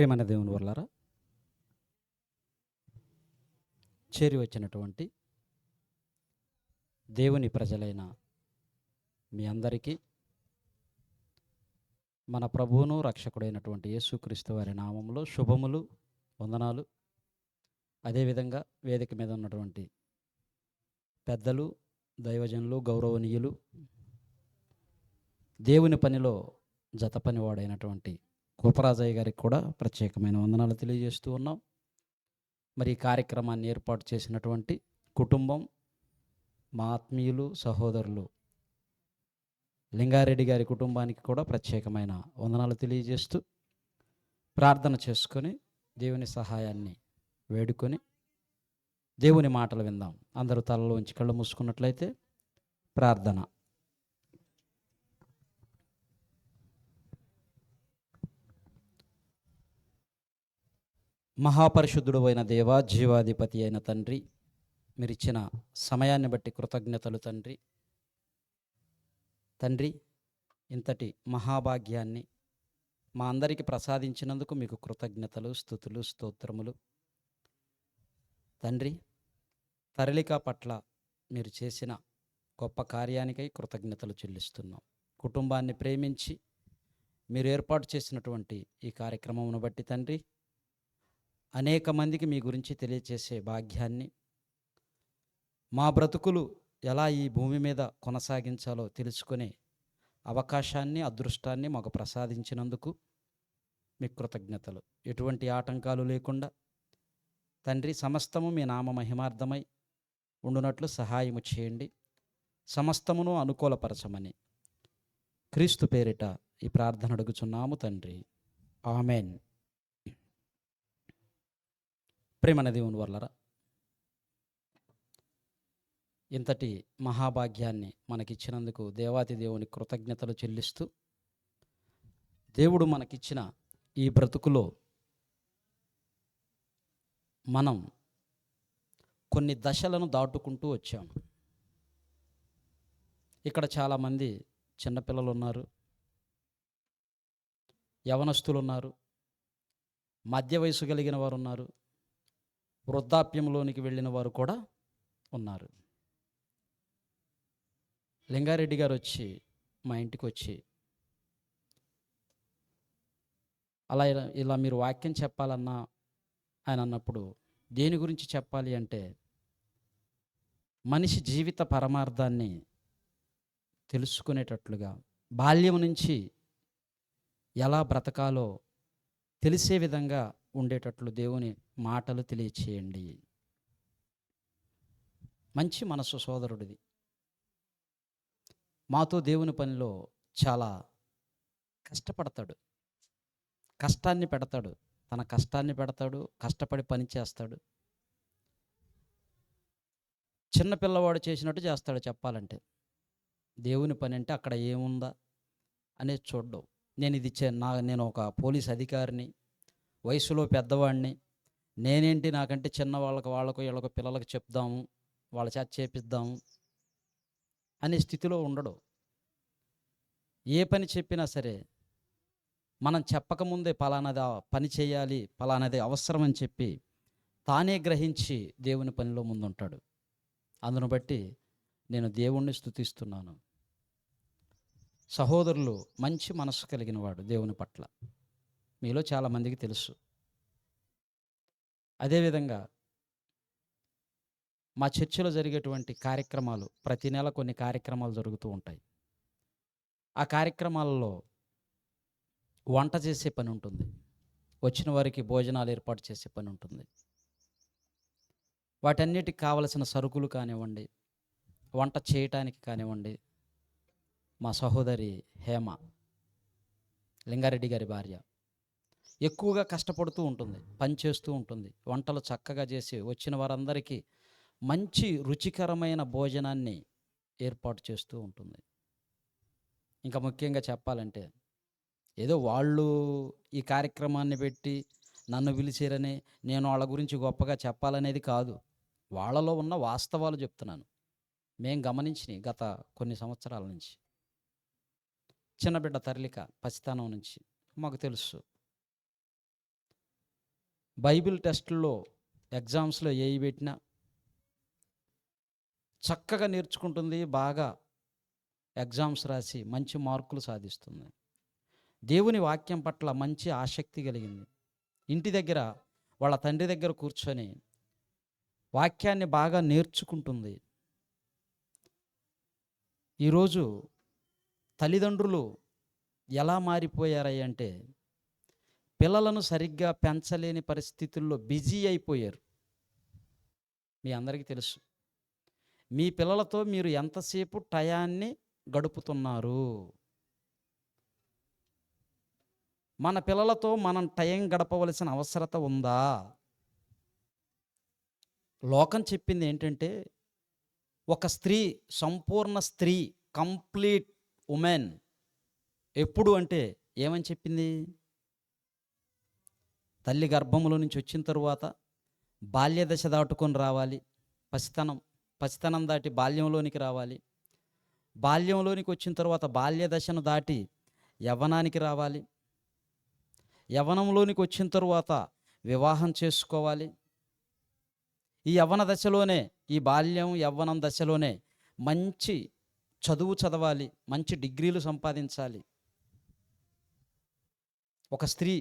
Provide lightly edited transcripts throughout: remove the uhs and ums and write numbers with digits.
ప్రియమైన దేవుని వల్లారా, చేరి వచ్చినటువంటి దేవుని ప్రజలైన మీ అందరికీ మన ప్రభువును రక్షకుడైనటువంటి యేసుక్రీస్తు వారి నామంలో శుభములు, వందనాలు. అదేవిధంగా వేదిక మీద ఉన్నటువంటి పెద్దలు, దైవజనులు, గౌరవనీయులు, దేవుని పనిలో జత పనివాడైనటువంటి కృపరాజయ్య గారికి కూడా ప్రత్యేకమైన వందనాలు తెలియజేస్తూ ఉన్నాం. మరి ఈ కార్యక్రమాన్ని ఏర్పాటు చేసినటువంటి కుటుంబం, మా ఆత్మీయులు, సహోదరులు లింగారెడ్డి గారి కుటుంబానికి కూడా ప్రత్యేకమైన వందనాలు తెలియజేస్తూ ప్రార్థన చేసుకొని దేవుని సహాయాన్ని వేడుకొని దేవుని మాటలు విందాం. అందరూ తలలో ఉంచి కళ్ళు మూసుకున్నట్లయితే ప్రార్థన. మహాపరిశుద్ధుడు అయిన దేవ, జీవాధిపతి అయిన తండ్రి, మీరిచ్చిన సమయాన్ని బట్టి కృతజ్ఞతలు తండ్రి. తండ్రి, ఇంతటి మహాభాగ్యాన్ని మా అందరికీ ప్రసాదించినందుకు మీకు కృతజ్ఞతలు, స్తుతులు, స్తోత్రములు. తండ్రి, తరలిక పట్ల మీరు చేసిన గొప్ప కార్యానికై కృతజ్ఞతలు చెల్లిస్తున్నాం. కుటుంబాన్ని ప్రేమించి మీరు ఏర్పాటు చేసినటువంటి ఈ కార్యక్రమమును బట్టి తండ్రి, అనేక మందికి మీ గురించి తెలియచేసే భాగ్యాన్ని, మా బ్రతుకులు ఎలా ఈ భూమి మీద కొనసాగించాలో తెలుసుకునే అవకాశాన్ని, అదృష్టాన్ని మాకు ప్రసాదించినందుకు మీకు కృతజ్ఞతలు. ఎటువంటి ఆటంకాలు లేకుండా తండ్రి, సమస్తము మీ నామ మహిమార్థమై ఉండునట్లు సహాయము చేయండి. సమస్తమును అనుకూలపరచమని క్రీస్తు పేరిట ఈ ప్రార్థన అడుగుచున్నాము తండ్రి, ఆమెన్. ప్రేమన దేవుని వల్లరా, ఇంతటి మహాభాగ్యాన్ని మనకిచ్చినందుకు దేవాతి దేవుని కృతజ్ఞతలు చెల్లిస్తూ, దేవుడు మనకిచ్చిన ఈ బ్రతుకులో మనం కొన్ని దశలను దాటుకుంటూ వచ్చాము. ఇక్కడ చాలామంది చిన్నపిల్లలు ఉన్నారు, యవనస్తులు ఉన్నారు, మధ్య వయసు కలిగిన వారు ఉన్నారు, వృద్ధాప్యంలోనికి వెళ్ళిన వారు కూడా ఉన్నారు. లింగారెడ్డి గారు వచ్చి మా ఇంటికి వచ్చి అలా ఇలా మీరు వాక్యం చెప్పాలన్నా ఆయన అన్నప్పుడు, దేని గురించి చెప్పాలి అంటే మనిషి జీవిత పరమార్థాన్ని తెలుసుకునేటట్లుగా, బాల్యం నుంచి ఎలా బ్రతకాలో తెలిసే విధంగా ఉండేటట్లు దేవుని మాటలు తెలియచేయండి. మంచి మనసు సోదరుడిది. మాతో దేవుని పనిలో చాలా కష్టపడతాడు, కష్టాన్ని పెడతాడు, తన కష్టాన్ని పెడతాడు, కష్టపడి పని చేస్తాడు. చిన్నపిల్లవాడు చేసినట్టు చేస్తాడు. చెప్పాలంటే దేవుని పని అంటే అక్కడ ఏముందా అనేది చూడ్డం. నేను ఒక పోలీస్ అధికారిని, వయసులో పెద్దవాడిని, నేనేంటి నాకంటే చిన్న వాళ్ళకు వీళ్ళకు పిల్లలకు చెప్దాము, వాళ్ళ చేత చేపిద్దాము అనే స్థితిలో ఉండడు. ఏ పని చెప్పినా సరే మనం చెప్పకముందే పలానాది పని చేయాలి, పలానాది అవసరం అని చెప్పి తానే గ్రహించి దేవుని పనిలో ముందుంటాడు. అందును బట్టి నేను దేవుణ్ణి స్తుతిస్తున్నాను. సహోదరులు మంచి మనసు కలిగిన వాడు దేవుని పట్ల, మీలో చాలామందికి తెలుసు. అదేవిధంగా మా చర్చిలో జరిగేటువంటి కార్యక్రమాలు, ప్రతి నెల కొన్ని కార్యక్రమాలు జరుగుతూ ఉంటాయి. ఆ కార్యక్రమాలలో వంట చేసే పని ఉంటుంది, వచ్చిన వారికి భోజనాలు ఏర్పాటు చేసే పని ఉంటుంది. వాటన్నిటికి కావలసిన సరుకులు కానివ్వండి, వంట చేయటానికి కానివ్వండి, మా సహోదరి హేమ, లింగారెడ్డి గారి భార్య, ఎక్కువగా కష్టపడుతూ ఉంటుంది, పని చేస్తూ ఉంటుంది, వంటలు చక్కగా చేసి వచ్చిన వారందరికీ మంచి రుచికరమైన భోజనాన్ని ఏర్పాటు చేస్తూ ఉంటుంది. ఇంకా ముఖ్యంగా చెప్పాలంటే, ఏదో వాళ్ళు ఈ కార్యక్రమాన్ని పెట్టి నన్ను పిలిచారని నేను వాళ్ళ గురించి గొప్పగా చెప్పాలనేది కాదు, వాళ్ళలో ఉన్న వాస్తవాలు చెప్తున్నాను. మేం గమనించినవి గత కొన్ని సంవత్సరాల నుంచి. చిన్నబిడ్డ తరలిక పసితనం నుంచి మాకు తెలుసు. బైబిల్ టెస్టుల్లో ఎగ్జామ్స్లో ఏవి పెట్టినా చక్కగా నేర్చుకుంటుంది, బాగా ఎగ్జామ్స్ రాసి మంచి మార్కులు సాధిస్తుంది. దేవుని వాక్యం పట్ల మంచి ఆసక్తి కలిగింది. ఇంటి దగ్గర వాళ్ళ తండ్రి దగ్గర కూర్చొని వాక్యాన్ని బాగా నేర్చుకుంటుంది. ఈరోజు తల్లిదండ్రులు ఎలా మారిపోయారంటే పిల్లలను సరిగ్గా పెంచలేని పరిస్థితుల్లో బిజీ అయిపోయారు. మీ అందరికీ తెలుసు. మీ పిల్లలతో మీరు ఎంతసేపు టయాన్ని గడుపుతున్నారు? మన పిల్లలతో మనం టైం గడపవలసిన అవసరత ఉందా? లోకం చెప్పింది ఏంటంటే ఒక స్త్రీ, సంపూర్ణ స్త్రీ, కంప్లీట్ ఉమెన్ ఎప్పుడు అంటే ఏమని చెప్పింది? తల్లి గర్భంలో నుంచి వచ్చిన తరువాత బాల్య దశ దాటుకొని రావాలి. పసితనం దాటి బాల్యంలోనికి రావాలి. బాల్యంలోనికి వచ్చిన తర్వాత బాల్య దశను దాటి యవ్వనానికి రావాలి. యవ్వనంలోనికి వచ్చిన తరువాత వివాహం చేసుకోవాలి. ఈ యవ్వన దశలోనే, ఈ బాల్యం యవ్వనం దశలోనే మంచి చదువు చదవాలి, మంచి డిగ్రీలు సంపాదించాలి. ఒక స్త్రీ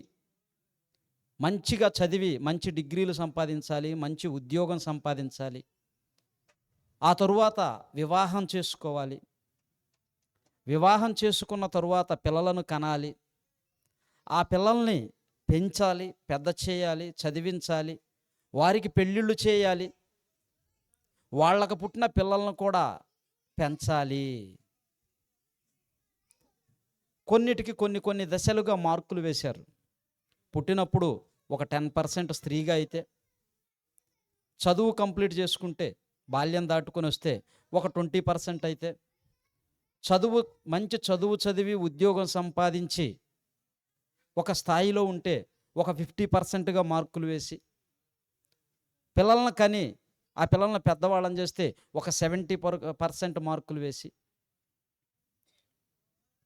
మంచిగా చదివి మంచి డిగ్రీలు సంపాదించాలి, మంచి ఉద్యోగం సంపాదించాలి. ఆ తరువాత వివాహం చేసుకోవాలి. వివాహం చేసుకున్న తరువాత పిల్లలను కనాలి. ఆ పిల్లల్ని పెంచాలి, పెద్ద చేయాలి, చదివించాలి, వారికి పెళ్ళిళ్ళు చేయాలి, వాళ్ళకు పుట్టిన పిల్లలను కూడా పెంచాలి. కొన్నిటికి కొన్ని దశలుగా మార్కులు వేశారు. పుట్టినప్పుడు ఒక 10% స్త్రీగా అయితే, చదువు కంప్లీట్ చేసుకుంటే బాల్యం దాటుకొని వస్తే ఒక 20% అయితే, మంచి చదువు చదివి ఉద్యోగం సంపాదించి ఒక స్థాయిలో ఉంటే ఒక 50%గా మార్కులు వేసి, పిల్లలను కని ఆ పిల్లలను పెద్దవాళ్ళని చేస్తే ఒక 70% మార్కులు వేసి,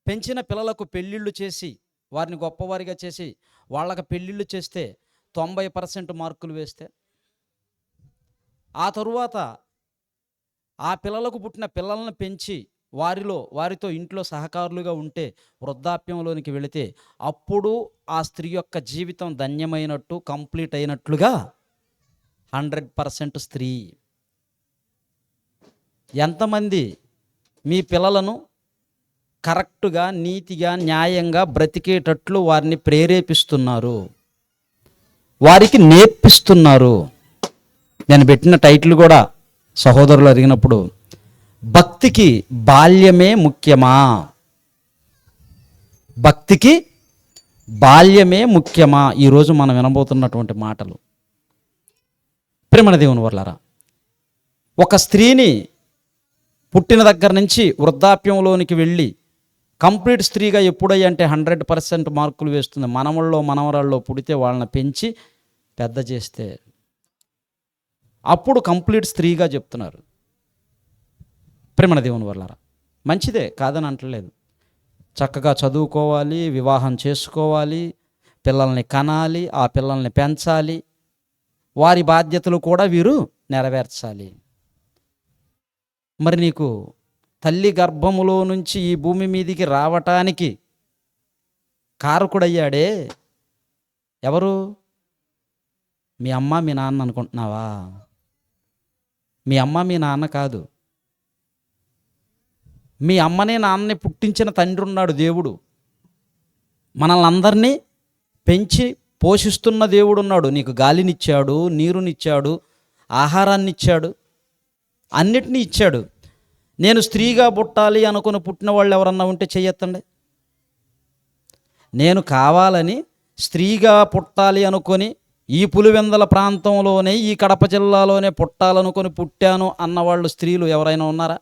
పెంచిన పిల్లలకు పెళ్ళిళ్ళు చేసి వారిని గొప్పవారిగా చేసి వాళ్ళకి పెళ్ళిళ్ళు చేస్తే 90% మార్కులు వేస్తే, ఆ తరువాత ఆ పిల్లలకు పుట్టిన పిల్లలను పెంచి వారితో ఇంట్లో సహకారులుగా ఉంటే వృద్ధాప్యంలోనికి వెళితే అప్పుడు ఆ స్త్రీ యొక్క జీవితం ధన్యమైనట్టు, కంప్లీట్ అయినట్లుగా 100% స్త్రీ. ఎంతమంది మీ పిల్లలను కరెక్టుగా, నీతిగా, న్యాయంగా బ్రతికేటట్లు వారిని ప్రేరేపిస్తున్నారు, వారికి నేర్పిస్తున్నారు? నేను పెట్టిన టైటిల్ కూడా సహోదరులు అడిగినప్పుడు, భక్తికి బాల్యమే ముఖ్యమా? భక్తికి బాల్యమే ముఖ్యమా? ఈరోజు మనం వినబోతున్నటువంటి మాటలు. ప్రేమన దేవుని వర్లారా, ఒక స్త్రీని పుట్టిన దగ్గర నుంచి వృద్ధాప్యంలోనికి వెళ్ళి కంప్లీట్ స్త్రీగా ఎప్పుడయ్యంటే 100% మార్కులు వేస్తుంది. మనవరాల్లో పుడితే వాళ్ళని పెంచి పెద్ద చేస్తే అప్పుడు కంప్లీట్ స్త్రీగా చెప్తున్నారు. ప్రేమన దేవుని వర్లారా, మంచిదే, కాదని అంటలేదు. చక్కగా చదువుకోవాలి, వివాహం చేసుకోవాలి, పిల్లల్ని కనాలి, ఆ పిల్లల్ని పెంచాలి, వారి బాధ్యతలు కూడా వీరు నెరవేర్చాలి. మరి నీకు తల్లి గర్భములో నుంచి ఈ భూమి మీదికి రావటానికి కారకుడయ్యాడే ఎవరు? మీ అమ్మ మీ నాన్న అనుకుంటున్నావా? మీ అమ్మ మీ నాన్న కాదు. మీ అమ్మని నాన్నని పుట్టించిన తండ్రి ఉన్నాడు, దేవుడు. మనల్ని అందరినీ పెంచి పోషిస్తున్న దేవుడు ఉన్నాడు. నీకు గాలినిచ్చాడు, నీరునిచ్చాడు, ఆహారాన్ని ఇచ్చాడు, అన్నిటినీ ఇచ్చాడు. నేను స్త్రీగా పుట్టాలి అనుకుని పుట్టిన వాళ్ళు ఎవరన్నా ఉంటే చెయ్యొత్తండి. నేను కావాలని స్త్రీగా పుట్టాలి అనుకొని ఈ పులివెందల ప్రాంతంలోనే, ఈ కడప జిల్లాలోనే పుట్టాలనుకొని పుట్టాను అన్నవాళ్ళు స్త్రీలు ఎవరైనా ఉన్నారా?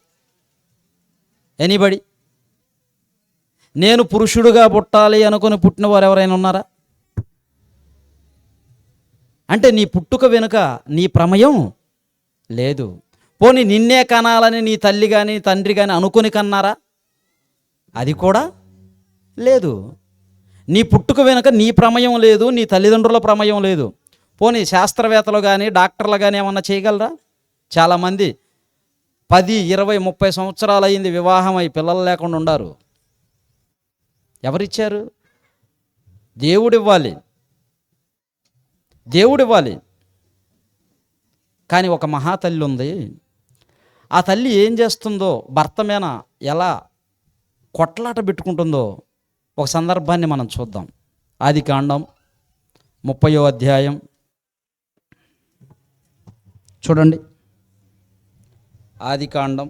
ఎనీబడి? నేను పురుషుడుగా పుట్టాలి అనుకుని పుట్టిన వారు ఎవరైనా ఉన్నారా? అంటే నీ పుట్టుక వెనుక నీ ప్రమేయం లేదు. పోనీ నిన్నే కనాలని నీ తల్లి కానీ తండ్రి కానీ అనుకుని కన్నారా? అది కూడా లేదు. నీ పుట్టుక వెనుక నీ ప్రమేయం లేదు, నీ తల్లిదండ్రుల ప్రమేయం లేదు. పోనీ శాస్త్రవేత్తలు కానీ డాక్టర్లు కానీ ఏమన్నా చేయగలరా? చాలామంది 10, 20, 30 సంవత్సరాలు అయింది వివాహం అయి పిల్లలు లేకుండా ఉండారు. ఎవరిచ్చారు? దేవుడివ్వాలి, దేవుడివ్వాలి. కానీ ఒక మహాతల్లి ఉంది. ఆ తల్లి ఏం చేస్తుందో, భర్త మీద ఎలా కొట్లాట పెట్టుకుంటుందో ఒక సందర్భాన్ని మనం చూద్దాం. ఆదికాండం 30వ అధ్యాయం చూడండి. ఆదికాండం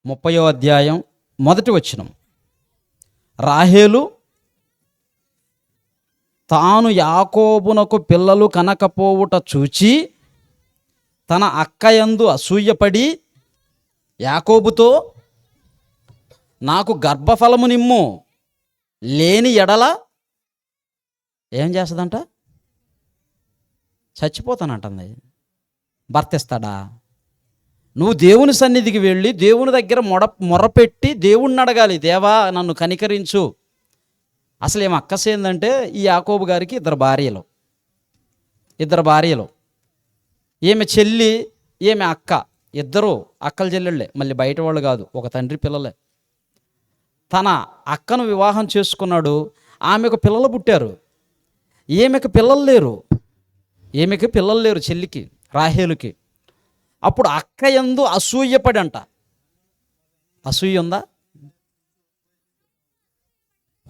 30వ అధ్యాయం మొదటి వచనం. రాహేలు తాను యాకోబునకు పిల్లలు కనకపోవుట చూచి తన అక్కయందు అసూయపడి యాకోబుతో, నాకు గర్భఫలము నిమ్ము, లేని ఎడల ఏం చేస్తుందంట? చచ్చిపోతానంటుంది. భర్త ఇస్తాడా? నువ్వు దేవుని సన్నిధికి వెళ్ళి దేవుని దగ్గర మొరపెట్టి దేవుణ్ణి అడగాలి, దేవా నన్ను కనికరించు. అసలు ఏం అక్కసేందంటే, ఈ యాకోబు గారికి ఇద్దరు భార్యలు, ఈమె చెల్లి, ఈమె అక్క, ఇద్దరు అక్కల చెల్లెళ్ళే, మళ్ళీ బయట వాళ్ళు కాదు, ఒక తండ్రి పిల్లలే. తన అక్కను వివాహం చేసుకున్నాడు, ఆమెకు పిల్లలు పుట్టారు, ఈమెకు పిల్లలు లేరు, చెల్లికి రాహేలుకి. అప్పుడు అక్క యందు అసూయపడి అంట. అసూయ ఉందా?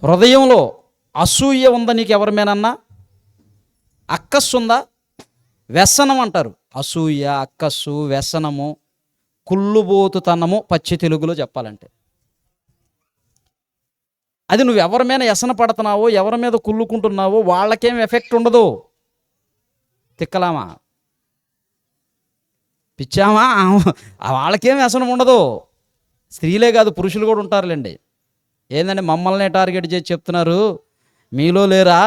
హృదయంలో అసూయ ఉందా నీకు ఎవరిమేనన్నా? అక్కస్సు ఉందా? వ్యసనం అంటారు. అసూయ, అక్కస్సు, వ్యసనము, కుళ్ళుబోతుతనము పచ్చి తెలుగులో చెప్పాలంటే. అది నువ్వు ఎవరి మీద వ్యసన పడుతున్నావో, ఎవరి మీద కుళ్ళుకుంటున్నావో వాళ్ళకేం ఎఫెక్ట్ ఉండదు. తిక్కలామా, పిచ్చామా, వాళ్ళకేం వ్యసనం ఉండదు. స్త్రీలే కాదు, పురుషులు కూడా ఉంటారులేండి. ఏందంటే మమ్మల్ని టార్గెట్ చేసి చెప్తున్నారు, మీలో లేరా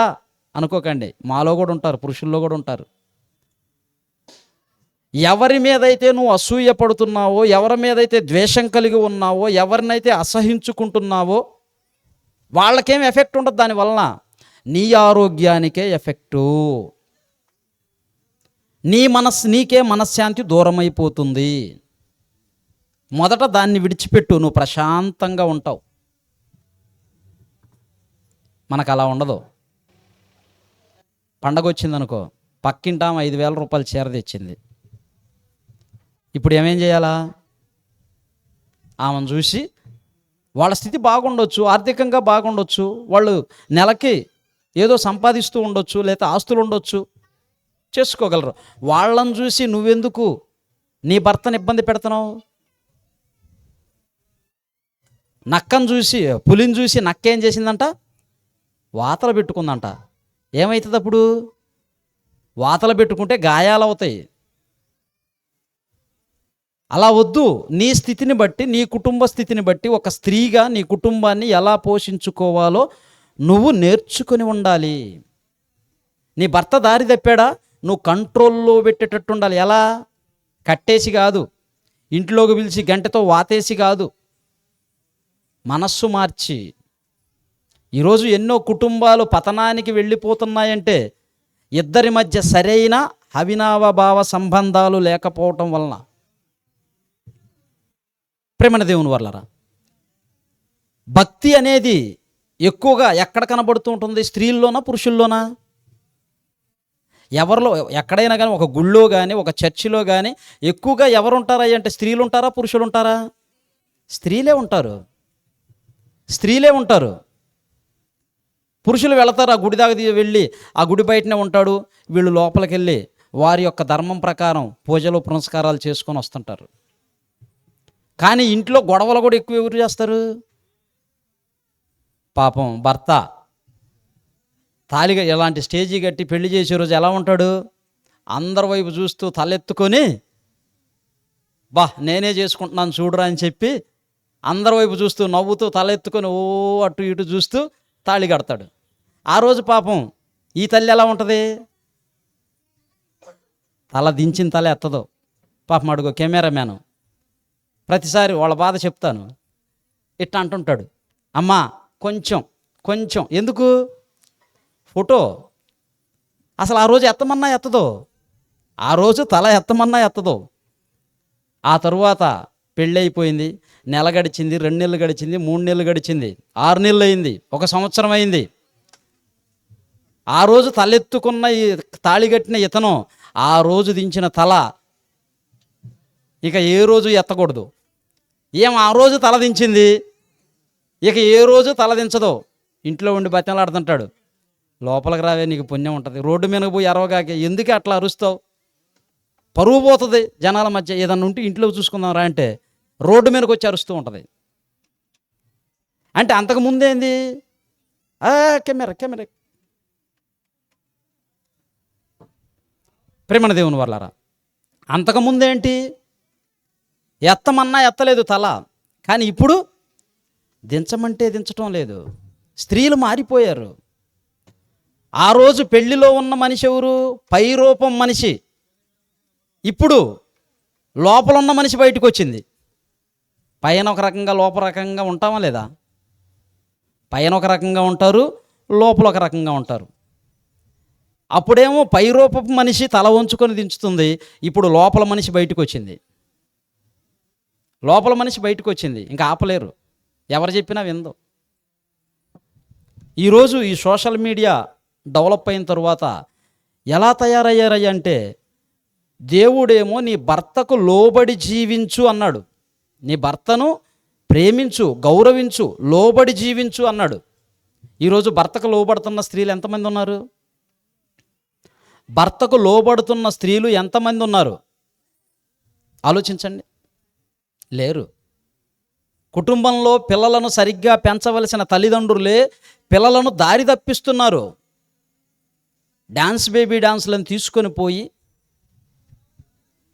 అనుకోకండి, మాలో కూడా ఉంటారు, పురుషుల్లో కూడా ఉంటారు. ఎవరి మీదైతే నువ్వు అసూయ పడుతున్నావో, ఎవరి మీదైతే ద్వేషం కలిగి ఉన్నావో, ఎవరినైతే అసహించుకుంటున్నావో వాళ్ళకేం ఎఫెక్ట్ ఉండదు. దానివలన నీ ఆరోగ్యానికే ఎఫెక్టు. నీకే మనశ్శాంతి దూరమైపోతుంది. మొదట దాన్ని విడిచిపెట్టు, నువ్వు ప్రశాంతంగా ఉంటావు. మనకు అలా ఉండదు. పండగ వచ్చిందనుకో, పక్కింటాం 5,000 రూపాయలు చీర తెచ్చింది. ఇప్పుడు ఏమేం చేయాలా? ఆమెను చూసి, వాళ్ళ స్థితి బాగుండొచ్చు, ఆర్థికంగా బాగుండొచ్చు, వాళ్ళు నెలకి ఏదో సంపాదిస్తూ ఉండొచ్చు, లేదా ఆస్తులు ఉండొచ్చు, చేసుకోగలరు. వాళ్ళని చూసి నువ్వెందుకు నీ భర్తను ఇబ్బంది పెడుతున్నావు? నక్కను చూసి, పులిని చూసి నక్క ఏం చేసిందంట? వాతలు పెట్టుకుందంట. ఏమవుతుంది అప్పుడు? వాతలు పెట్టుకుంటే గాయాలు అవుతాయి. అలా వద్దు. నీ స్థితిని బట్టి, నీ కుటుంబ స్థితిని బట్టి ఒక స్త్రీగా నీ కుటుంబాన్ని ఎలా పోషించుకోవాలో నువ్వు నేర్చుకుని ఉండాలి. నీ భర్త దారి తప్పాడా, నువ్వు కంట్రోల్లో పెట్టేటట్టు ఉండాలి. ఎలా? కట్టేసి కాదు, ఇంట్లోకి పిలిచి గంటతో వాతేసి కాదు, మనస్సు మార్చి. ఈరోజు ఎన్నో కుటుంబాలు పతనానికి వెళ్ళిపోతున్నాయంటే ఇద్దరి మధ్య సరైన అవినావభావ సంబంధాలు లేకపోవటం వలన. ప్రేమన దేవుని వర్లరా, భక్తి అనేది ఎక్కువగా ఎక్కడ కనబడుతూ ఉంటుంది? స్త్రీల్లోనా, పురుషుల్లోనా? ఎవరిలో? ఎక్కడైనా కానీ, ఒక గుళ్ళో కానీ, ఒక చర్చిలో కానీ ఎక్కువగా ఎవరు ఉంటారా అంటే స్త్రీలు ఉంటారా, పురుషులు ఉంటారా? స్త్రీలే ఉంటారు. పురుషులు వెళతారు, ఆ గుడి దాకా వెళ్ళి ఆ గుడి బయటనే ఉంటాడు, వీళ్ళు లోపలికి వెళ్ళి వారి యొక్క ధర్మం ప్రకారం పూజలు పునస్కారాలు చేసుకొని వస్తుంటారు. కానీ ఇంట్లో గొడవలు కూడా ఎక్కువ ఎవరు చేస్తారు? పాపం భర్త తాలిగా ఇలాంటి స్టేజీ కట్టి పెళ్లి చేసే రోజు ఎలా ఉంటాడు? అందరి వైపు చూస్తూ తలెత్తుకొని, బా నేనే చేసుకుంటున్నాను చూడరా అని చెప్పి అందరి వైపు చూస్తూ నవ్వుతూ తలెత్తుకొని ఓ అటు ఇటు చూస్తూ తాళి కడతాడు. ఆ రోజు పాపం ఈ తల్లి ఎలా ఉంటుంది? తల దించిన తల ఎత్తదు. పాపం అడుగు కెమెరామ్యాను ప్రతిసారి వాళ్ళ బాధ చెప్తాను, ఇట్లా అంటుంటాడు, అమ్మా కొంచెం ఎందుకు? ఫోటో. అసలు ఆ రోజు ఎత్తమన్నా ఎత్తదో, ఆ రోజు తల ఎత్తమన్నా ఎత్తదో. ఆ తరువాత పెళ్ళి అయిపోయింది, నెల గడిచింది, 2 నెలలు గడిచింది, 3 నెలలు గడిచింది, 6 నెలలు అయింది, 1 సంవత్సరం అయింది. ఆ రోజు తలెత్తుకున్న ఈ తాళిగట్టిన ఇతను ఆ రోజు దించిన తల ఇక ఏ రోజు ఎత్తకూడదు. ఆ రోజు తల దించింది, ఇక ఏ రోజు తల దించదో. ఇంట్లో ఉండి బతిమలాడుతుంటాడు, లోపలికి రావే నీకు పుణ్యం ఉంటుంది. రోడ్డు మీదకి పోయి అరవగాకే, ఎందుకే అట్లా అరుస్తావు, పరువు పోతుంది జనాల మధ్య. ఏదన్నా ఉంటే ఇంట్లో చూసుకుందాం రా అంటే రోడ్డు మీదకి వచ్చి అరుస్తూ ఉంటుంది. అంటే అంతకు ముందేంది, కెమెరా కెమెరా. ప్రేమణ దేవుని వాళ్ళారా, అంతకుముందేంటి, ఎత్తమన్నా ఎత్తలేదు తల. కానీ ఇప్పుడు దించమంటే దించటం లేదు. స్త్రీలు మారిపోయారు. ఆ రోజు పెళ్లిలో ఉన్న మనిషి ఎవరు, పై రూపం మనిషి. ఇప్పుడు లోపల ఉన్న మనిషి బయటకు వచ్చింది. పైన ఒక రకంగా లోపల రకంగా ఉంటామా లేదా? పైన ఒక రకంగా ఉంటారు, లోపల ఒక రకంగా ఉంటారు. అప్పుడేమో పై రూపపు మనిషి తల వంచుకొని దించుతుంది, ఇప్పుడు లోపల మనిషి బయటకు వచ్చింది. లోపల మనిషి బయటకు వచ్చింది, ఇంకా ఆపలేరు, ఎవరు చెప్పినా విందు. ఈరోజు ఈ సోషల్ మీడియా డెవలప్ అయిన తరువాత ఎలా తయారయ్యారంటే, దేవుడేమో నీ భర్తకు లోబడి జీవించు అన్నాడు, నీ భర్తను ప్రేమించు, గౌరవించు, లోబడి జీవించు అన్నాడు. ఈరోజు భర్తకు లోబడుతున్న స్త్రీలు ఎంతమంది ఉన్నారు? భర్తకు లోబడుతున్న స్త్రీలు ఎంతమంది ఉన్నారు ఆలోచించండి. లేరు. కుటుంబంలో పిల్లలను సరిగ్గా పెంచవలసిన తల్లిదండ్రులే పిల్లలను దారి తప్పిస్తున్నారు. డ్యాన్స్ బేబీ డాన్స్లను తీసుకొని పోయి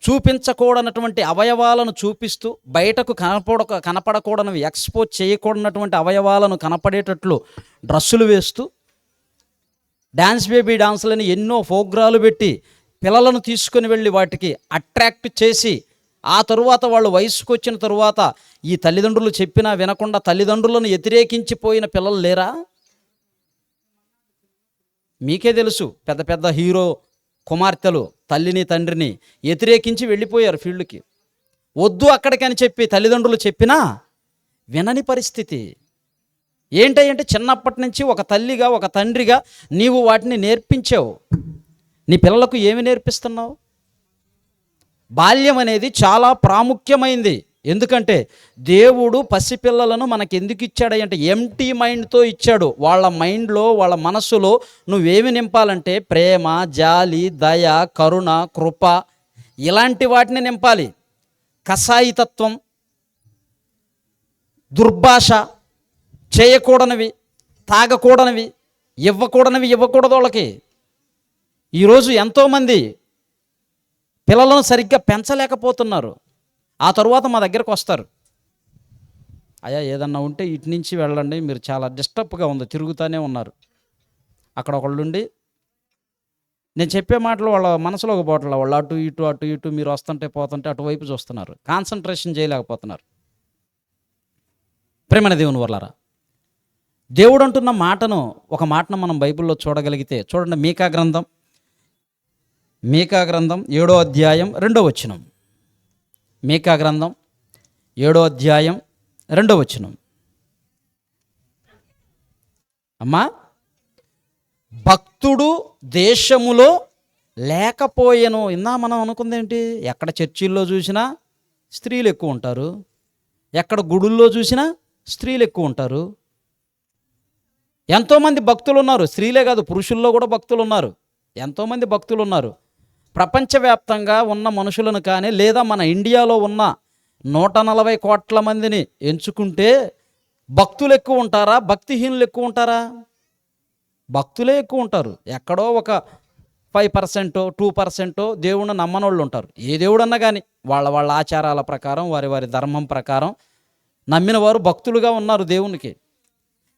చూపించకూడనటువంటి అవయవాలను చూపిస్తూ, బయటకు కనపడకూడనివి, ఎక్స్పోజ్ చేయకూడనటువంటి అవయవాలను కనపడేటట్లు డ్రస్సులు వేస్తూ, డ్యాన్స్ బేబీ డాన్స్లని ఎన్నో ప్రోగ్రాలు పెట్టి పిల్లలను తీసుకొని వెళ్ళి వాటికి అట్రాక్ట్ చేసి, ఆ తరువాత వాళ్ళు వయసుకు వచ్చిన తరువాత ఈ తల్లిదండ్రులు చెప్పినా వినకుండా తల్లిదండ్రులను వ్యతిరేకించిపోయిన పిల్లలు లేరా? మీకే తెలుసు, పెద్ద పెద్ద హీరో కుమార్తెలు తల్లిని తండ్రిని వ్యతిరేకించి వెళ్ళిపోయారు ఫీల్డ్కి. వద్దు అక్కడికని చెప్పి తల్లిదండ్రులు చెప్పినా వినని పరిస్థితి. ఏంటంటే చిన్నప్పటి నుంచి ఒక తల్లిగా ఒక తండ్రిగా నీవు వాటిని నేర్పించావు. నీ పిల్లలకు ఏమి నేర్పిస్తున్నావు? బాల్యం అనేది చాలా ప్రాముఖ్యమైంది. ఎందుకంటే దేవుడు పసిపిల్లలను మనకి ఎందుకు ఇచ్చాడు అంటే ఎంటీ మైండ్తో ఇచ్చాడు. వాళ్ళ మైండ్లో, వాళ్ళ మనస్సులో నువ్వేమి నింపాలంటే ప్రేమ, జాలి, దయ, కరుణ, కృప, ఇలాంటి వాటిని నింపాలి. కసాయితత్వం, దుర్భాష, చేయకూడనివి, తాగకూడనివి, ఇవ్వకూడదు వాళ్ళకి. ఈరోజు ఎంతోమంది పిల్లలను సరిగ్గా పెంచలేకపోతున్నారు. ఆ తరువాత మా దగ్గరకు వస్తారు, అయ్యా ఏదన్నా ఉంటే ఇటు నుంచి వెళ్ళండి, మీరు చాలా డిస్టర్బ్గా ఉంది, తిరుగుతూనే ఉన్నారు. అక్కడ ఒకళ్ళుండి నేను చెప్పే మాటలు వాళ్ళ మనసులోకి పోవట్లేదు. వాళ్ళు అటు ఇటు మీరు వస్తుంటే పోతుంటే అటువైపు చూస్తున్నారు, కాన్సన్ట్రేషన్ చేయలేకపోతున్నారు. ప్రేమన దేవుని వల్లారా, దేవుడు అంటున్న మాటను, ఒక మాటను మనం బైబిల్లో చూడగలిగితే చూడండి. మీకా గ్రంథం 7వ అధ్యాయం 2వ వచనం. మీకా గ్రంథం 7వ అధ్యాయం 2వ వచనం. అమ్మా, భక్తుడు దేశములో లేకపోయెను. మనం అనుకుందేంటి, ఎక్కడ చర్చిల్లో చూసినా స్త్రీలు ఎక్కువ ఉంటారు, ఎక్కడ గుడుల్లో చూసినా స్త్రీలు ఎక్కువ ఉంటారు. ఎంతోమంది భక్తులు ఉన్నారు, స్త్రీలే కాదు పురుషుల్లో కూడా భక్తులు ఉన్నారు, ఎంతోమంది భక్తులు ఉన్నారు. ప్రపంచవ్యాప్తంగా ఉన్న మనుషులను కానీ, లేదా మన ఇండియాలో ఉన్న 140 కోట్ల మందిని ఎంచుకుంటే భక్తులు ఎక్కువ ఉంటారా, భక్తిహీనులు ఎక్కువ ఉంటారా? భక్తులే ఎక్కువ ఉంటారు. ఎక్కడో ఒక 5%, 2% దేవుణ్ణి నమ్మనోళ్ళు ఉంటారు. ఏ దేవుడన్నా కానీ వాళ్ళ ఆచారాల ప్రకారం, వారి ధర్మం ప్రకారం నమ్మిన వారు భక్తులుగా ఉన్నారు దేవునికి.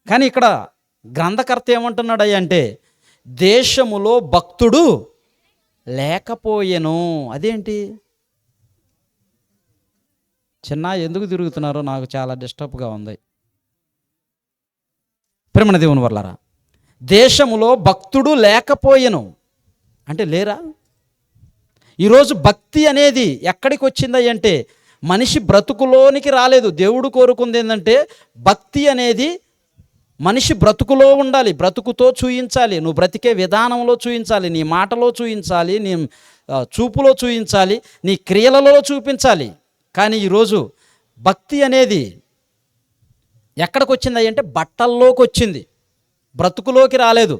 కానీ ఇక్కడ గ్రంథకర్త ఏమంటున్నాడు అంటే, దేశములో భక్తుడు లేకపోయెను. అదేంటి ఎందుకు తిరుగుతున్నారో నాకు చాలా డిస్టర్బ్గా ఉంది. ప్రేమణ దేవుని వల్లారా, దేశములో భక్తుడు లేకపోయెను. అంటే లేరా? ఈరోజు భక్తి అనేది ఎక్కడికి వచ్చింది అంటే మనిషి బ్రతుకులోనికి రాలేదు. దేవుడు కోరుకుంది ఏంటంటే భక్తి అనేది మనిషి బ్రతుకులో ఉండాలి, బ్రతుకుతో చూయించాలి, నువ్వు బ్రతికే విధానంలో చూయించాలి, నీ మాటలో చూయించాలి, నీ చూపులో చూయించాలి, నీ క్రియలలో చూపించాలి. కానీ ఈరోజు భక్తి అనేది ఎక్కడికి వచ్చింది అంటే బట్టల్లోకి వచ్చింది, బ్రతుకులోకి రాలేదు.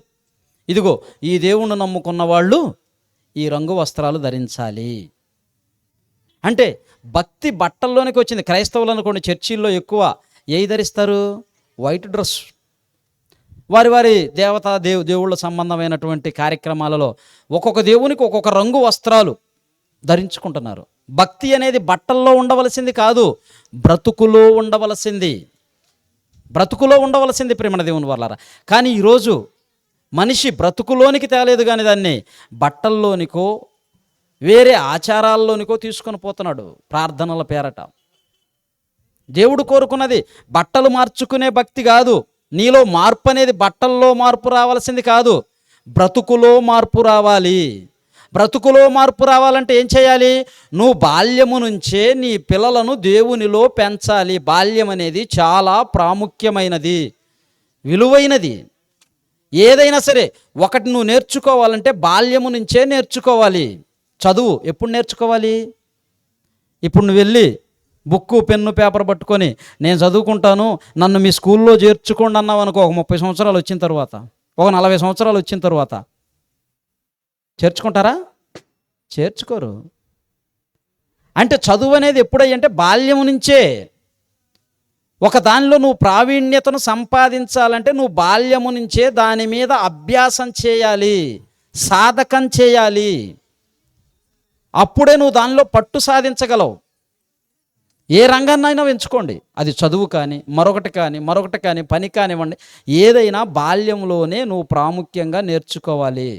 ఇదిగో ఈ దేవుణ్ణి నమ్ముకున్న వాళ్ళు ఈ రంగు వస్త్రాలు ధరించాలి అంటే భక్తి బట్టల్లోనికి వచ్చింది. క్రైస్తవులు అనుకోండి, చర్చిల్లో ఎక్కువ ఏవి ధరిస్తారు? White dress. వారి వారి దేవుళ్ళ సంబంధమైనటువంటి కార్యక్రమాలలో ఒక్కొక్క దేవునికి ఒక్కొక్క రంగు వస్త్రాలు ధరించుకుంటున్నారు. భక్తి అనేది బట్టల్లో ఉండవలసింది కాదు, బ్రతుకులో ఉండవలసింది. బ్రతుకులో ఉండవలసింది ప్రేమ దేవుని వాళ్ళారా. కానీ ఈరోజు మనిషి బ్రతుకులోనికి తేలేదు, కానీ దాన్ని బట్టల్లోనికో వేరే ఆచారాల్లోనికో తీసుకొని పోతున్నాడు ప్రార్థనల పేరట. దేవుడు కోరుకున్నది బట్టలు మార్చుకునే భక్తి కాదు. నీలో మార్పు అనేది బట్టల్లో మార్పు రావాల్సింది కాదు, బ్రతుకులో మార్పు రావాలి. బ్రతుకులో మార్పు రావాలంటే ఏం చేయాలి? నువ్వు బాల్యము నుంచే నీ పిల్లలను దేవునిలో పెంచాలి. బాల్యం అనేది చాలా ప్రాముఖ్యమైనది, విలువైనది. ఏదైనా సరే ఒకటి నువ్వు నేర్చుకోవాలంటే బాల్యము నుంచే నేర్చుకోవాలి. చదువు ఎప్పుడు నేర్చుకోవాలి? ఇప్పుడు నువ్వు వెళ్ళి బుక్కు పెన్ను పేపర్ పట్టుకొని నేను చదువుకుంటాను, నన్ను మీ స్కూల్లో చేర్చుకోండి అన్నావు అనుకో, ఒక 30 సంవత్సరాలు వచ్చిన తర్వాత, ఒక 40 సంవత్సరాలు వచ్చిన తర్వాత చేర్చుకుంటారా? చేర్చుకోరు. అంటే చదువు అనేది ఎప్పుడయ్యంటే బాల్యము నుంచే. ఒక దానిలో నువ్వు ప్రావీణ్యతను సంపాదించాలంటే నువ్వు బాల్యము నుంచే దాని మీద అభ్యాసం చేయాలి, సాధకం చేయాలి. అప్పుడే నువ్వు దానిలో పట్టు సాధించగలవు. ఏ రంగాన్నైనా ఎంచుకోండి, అది చదువు కానీ మరొకటి కానీ పని కానివ్వండి, ఏదైనా బాల్యంలోనే నువ్వు ప్రాముఖ్యంగా నేర్చుకోవాలి.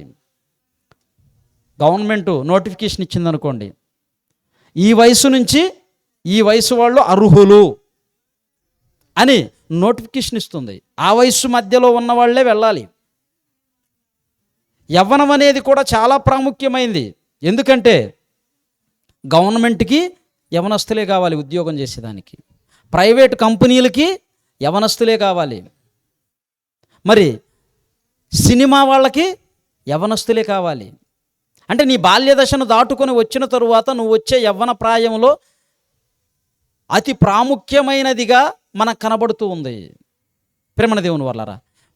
గవర్నమెంట్ నోటిఫికేషన్ ఇచ్చిందనుకోండి, ఈ వయసు నుంచి ఈ వయసు వాళ్ళు అర్హులు అని నోటిఫికేషన్ ఇస్తుంది. ఆ వయసు మధ్యలో ఉన్న వాళ్ళే వెళ్ళాలి. యవ్వనం అనేది కూడా చాలా ప్రాముఖ్యమైంది. ఎందుకంటే గవర్నమెంట్కి యవనస్తులే కావాలి ఉద్యోగం చేసేదానికి, ప్రైవేట్ కంపెనీలకి యవనస్తులే కావాలి, మరి సినిమా వాళ్ళకి యవనస్తులే కావాలి. అంటే నీ బాల్య దశను దాటుకొని వచ్చిన తరువాత నువ్వు వచ్చే యవ్వన ప్రాయంలో అతి ప్రాముఖ్యమైనదిగా మనకు కనబడుతూ ఉంది. ప్రేమణ దేవుని వాళ్ళారా,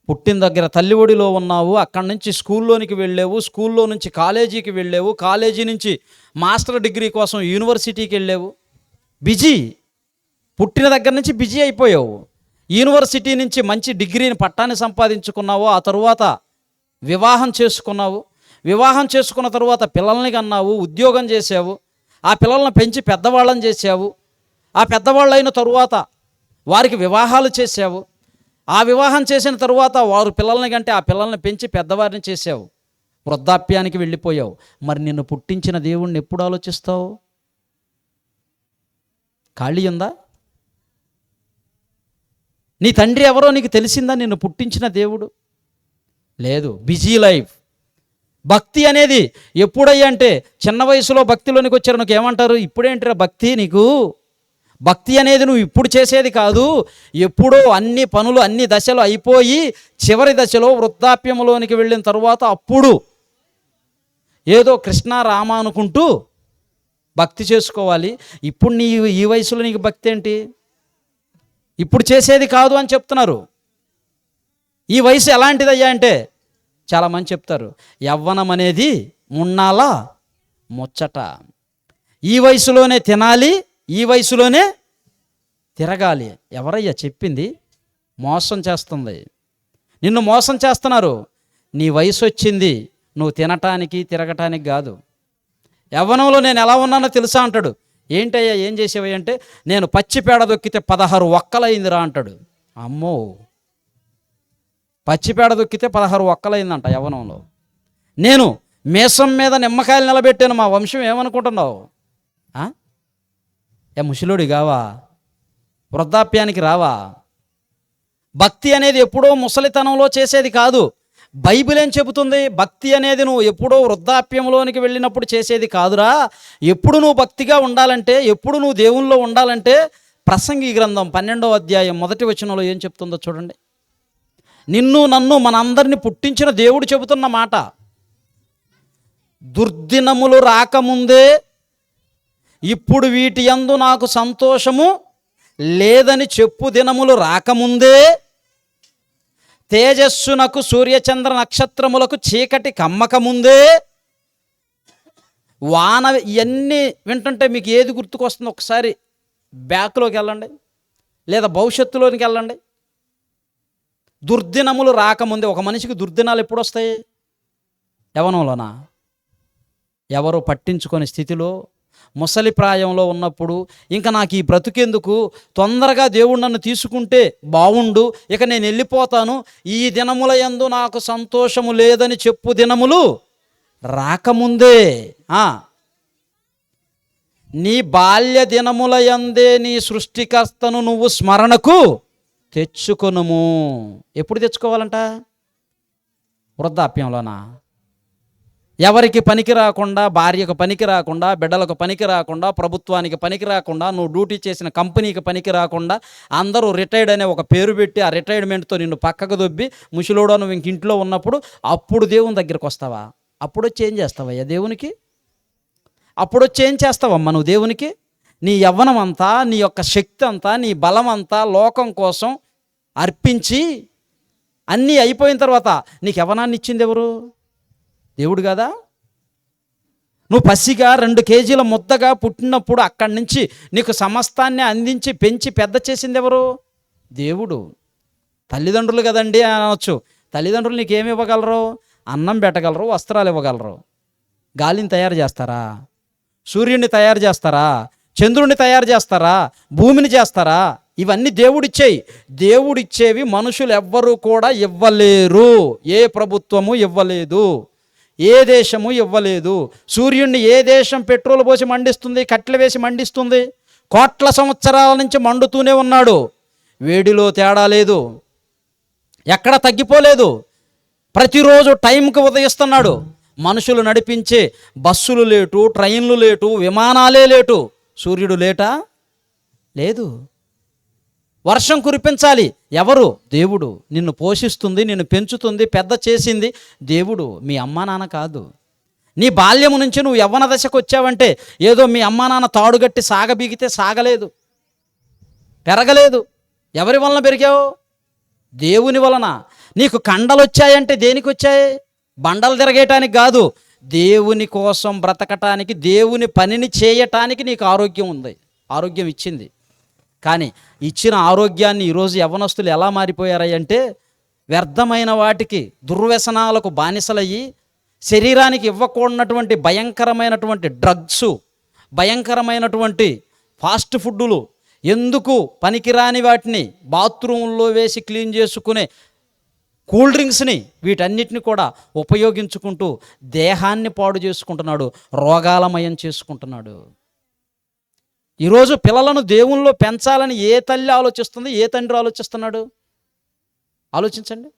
పుట్టిన దగ్గర తల్లి ఒడిలో ఉన్నావు, అక్కడి నుంచి స్కూల్లోనికి వెళ్ళావు, స్కూల్లో నుంచి కాలేజీకి వెళ్ళావు, కాలేజీ నుంచి మాస్టర్ డిగ్రీ కోసం యూనివర్సిటీకి వెళ్ళావు. బిజీ, పుట్టిన దగ్గర నుంచి బిజీ అయిపోయావు. యూనివర్సిటీ నుంచి మంచి డిగ్రీని పట్టాన్ని సంపాదించుకున్నావు, ఆ తరువాత వివాహం చేసుకున్నావు. వివాహం చేసుకున్న తరువాత పిల్లల్ని కన్నావు, ఉద్యోగం చేసావు, ఆ పిల్లల్ని పెంచి పెద్దవాళ్ళని చేసావు. ఆ పెద్దవాళ్ళు అయిన తరువాత వారికి వివాహాలు చేసావు. ఆ వివాహం చేసిన తరువాత వారు పిల్లల్ని కంటే ఆ పిల్లల్ని పెంచి పెద్దవారిని చేసావు. వృద్ధాప్యానికి వెళ్ళిపోయావు. మరి నిన్ను పుట్టించిన దేవుణ్ణి ఎప్పుడు ఆలోచిస్తావు? ఖాళీ ఉందా? నీ తండ్రి ఎవరో నీకు తెలిసిందా? నిన్ను పుట్టించిన దేవుడు లేదు. Busy life. భక్తి అనేది ఎప్పుడయ్యా అంటే చిన్న వయసులో భక్తిలోనికి వచ్చారు. నీకు ఏమంటారు? ఇప్పుడేంటిరా భక్తి నీకు? భక్తి అనేది నువ్వు ఇప్పుడు చేసేది కాదు, ఎప్పుడో అన్ని పనులు అన్ని దశలు అయిపోయి చివరి దశలో వృద్ధాప్యంలోనికి వెళ్ళిన తరువాత అప్పుడు ఏదో కృష్ణ రామ అనుకుంటూ భక్తి చేసుకోవాలి. ఇప్పుడు నీ ఈ వయసులో నీకు భక్తి ఏంటి? ఇప్పుడు చేసేది కాదు అని చెప్తున్నారు. ఈ వయసు ఎలాంటిదయ్యా అంటే చాలామంది చెప్తారు, యవ్వనం అనేది మున్నాల ముచ్చట, ఈ వయసులోనే తినాలి, ఈ వయసులోనే తిరగాలి. ఎవరయ్యా చెప్పింది? మోసం చేస్తుంది, నిన్ను మోసం చేస్తున్నారు. నీ వయసు వచ్చింది నువ్వు తినటానికి తిరగటానికి కాదు. యవ్వనంలో నేను ఎలా ఉన్నానో తెలుసా అంటాడు. ఏంటయ్యా ఏం చేసేవి అంటే నేను పచ్చిపేడ దొక్కితే 16 ఒక్కలైందిరా అంటాడు. అమ్మో, పచ్చిపేడ దొక్కితే 16 ఒక్కలైందంట యవ్వనంలో. నేను మీసం మీద నిమ్మకాయలు నిలబెట్టాను, మా వంశం ఏమనుకుంటున్నావు? ముసలోడి కావా? వృద్ధాప్యానికి రావా? భక్తి అనేది ఎప్పుడో ముసలితనంలో చేసేది కాదు, బైబిల్ ఏం చెబుతుంది? భక్తి అనేది నువ్వు ఎప్పుడో వృద్ధాప్యంలోనికి వెళ్ళినప్పుడు చేసేది కాదురా. ఎప్పుడు నువ్వు భక్తిగా ఉండాలంటే, ఎప్పుడు నువ్వు దేవుల్లో ఉండాలంటే, ప్రసంగి గ్రంథం 12వ అధ్యాయం 1వ వచనంలో ఏం చెప్తుందో చూడండి. నిన్ను నన్ను మనందరినీ పుట్టించిన దేవుడు చెబుతున్న మాట. దుర్దినములు రాకముందే ఇప్పుడు వీటి యందు నాకు సంతోషము లేదని చెప్పు దినములు రాకముందే, తేజస్సునకు సూర్యచంద్ర నక్షత్రములకు చీకటి కమ్మకముందే, వాన, ఇవన్నీ వింటుంటే మీకు ఏది గుర్తుకొస్తుందో ఒకసారి బ్యాక్లోకి వెళ్ళండి, లేదా భవిష్యత్తులోనికి వెళ్ళండి. దుర్దినములు రాకముందే. ఒక మనిషికి దుర్దినాలు ఎప్పుడు వస్తాయి? యవ్వనంలోనా? ఎవరు పట్టించుకునే స్థితిలో, ముసలి ప్రాయంలో ఉన్నప్పుడు, ఇంకా నాకు ఈ బ్రతుకెందుకు, తొందరగా దేవుడు నన్ను తీసుకుంటే బావుండు, ఇక నేను వెళ్ళిపోతాను, ఈ దినముల యందు నాకు సంతోషము లేదని చెప్పు దినములు రాకముందే, నీ బాల్య దినముల యందే నీ సృష్టికర్తను నువ్వు స్మరణకు తెచ్చుకొనుము. ఎప్పుడు తెచ్చుకోవాలంట? వృద్ధాప్యంలోనా? ఎవరికి పనికి రాకుండా, భార్యకు పనికి రాకుండా, బిడ్డలకు పనికి రాకుండా, ప్రభుత్వానికి పనికి రాకుండా, నువ్వు డ్యూటీ చేసిన కంపెనీకి పనికి రాకుండా, అందరూ రిటైర్డ్ అనే ఒక పేరు పెట్టి ఆ రిటైర్మెంట్తో నిన్ను పక్కకు దొబ్బి ముసలోడో నువ్వు ఇంక ఇంట్లో ఉన్నప్పుడు అప్పుడు దేవుని దగ్గరికి వస్తావా? అప్పుడు వచ్చి ఏం చేస్తావయ్యా దేవునికి? అప్పుడు వచ్చి ఏం చేస్తావమ్మా నువ్వు దేవునికి? నీ యవ్వనం అంతా, నీ యొక్క శక్తి అంతా, నీ బలం అంతా లోకం కోసం అర్పించి అన్నీ అయిపోయిన తర్వాత నీకు యవ్వనాన్ని ఇచ్చింది ఎవరు? దేవుడు కదా? నువ్వు పసిగా 2 కేజీల ముద్దగా పుట్టినప్పుడు అక్కడి నుంచి నీకు సమస్తాన్ని అందించి పెంచి పెద్ద చేసింది ఎవరు? దేవుడు. తల్లిదండ్రులు కదండి అనవచ్చు. తల్లిదండ్రులు నీకేమి ఇవ్వగలరు? అన్నం పెట్టగలరు, వస్త్రాలు ఇవ్వగలరు. గాలిని తయారు చేస్తారా? సూర్యుడిని తయారు చేస్తారా? చంద్రుడిని తయారు చేస్తారా? భూమిని చేస్తారా? ఇవన్నీ దేవుడిచ్చేయి. దేవుడిచ్చేవి మనుషులు ఎవ్వరూ కూడా ఇవ్వలేరు. ఏ ప్రభుత్వము ఇవ్వలేదు, ఏ దేశము ఇవ్వలేదు. సూర్యుడిని ఏ దేశం పెట్రోల్ పోసి మండిస్తుంది, కట్టెలు వేసి మండిస్తుంది? కోట్ల సంవత్సరాల నుంచి మండుతూనే ఉన్నాడు. వేడిలో తేడా లేదు, ఎక్కడ తగ్గిపోలేదు. ప్రతిరోజు టైంకి ఉదయిస్తున్నాడు. మనుషులు నడిపించే బస్సులు లేటు, ట్రైన్లు లేటు, విమానాలే లేటు. సూర్యుడు లేటా? లేదు. వర్షం కురిపించాలి ఎవరు? దేవుడు. నిన్ను పోషిస్తుంది, నిన్ను పెంచుతుంది, పెద్ద చేసింది దేవుడు, మీ అమ్మా నాన్న కాదు. నీ బాల్యము నుంచి నువ్వు యవ్వన దశకు వచ్చావంటే ఏదో మీ అమ్మా నాన్న తాడుగట్టి సాగబీగితే సాగలేదు, పెరగలేదు. ఎవరి వలన పెరిగావు? దేవుని వలన. నీకు కండలు వచ్చాయంటే దేనికి వచ్చాయి? బండలు తిరగేయటానికి కాదు, దేవుని కోసం బ్రతకటానికి, దేవుని పనిని చేయటానికి నీకు ఆరోగ్యం ఉంది, ఆరోగ్యం ఇచ్చింది. కానీ ఇచ్చిన ఆరోగ్యాన్ని ఈరోజు యవ్వనస్తులు ఎలా మారిపోయారంటే వ్యర్థమైన వాటికి, దుర్వ్యసనాలకు బానిసలయ్యి, శరీరానికి ఇవ్వకూడనటువంటి భయంకరమైనటువంటి డ్రగ్స్, భయంకరమైనటువంటి ఫాస్ట్ ఫుడ్డులు, ఎందుకు పనికిరాని వాటిని బాత్రూంలో వేసి క్లీన్ చేసుకునే కూల్ డ్రింక్స్ని, వీటన్నిటిని కూడా ఉపయోగించుకుంటూ దేహాన్ని పాడు చేసుకుంటున్నాడు, రోగాలమయం చేసుకుంటున్నాడు. ఈరోజు పిల్లలను దేవునిలో పెంచాలని ఏ తల్లి ఆలోచిస్తుంది, ఏ తండ్రి ఆలోచిస్తున్నాడు? ఆలోచించండి.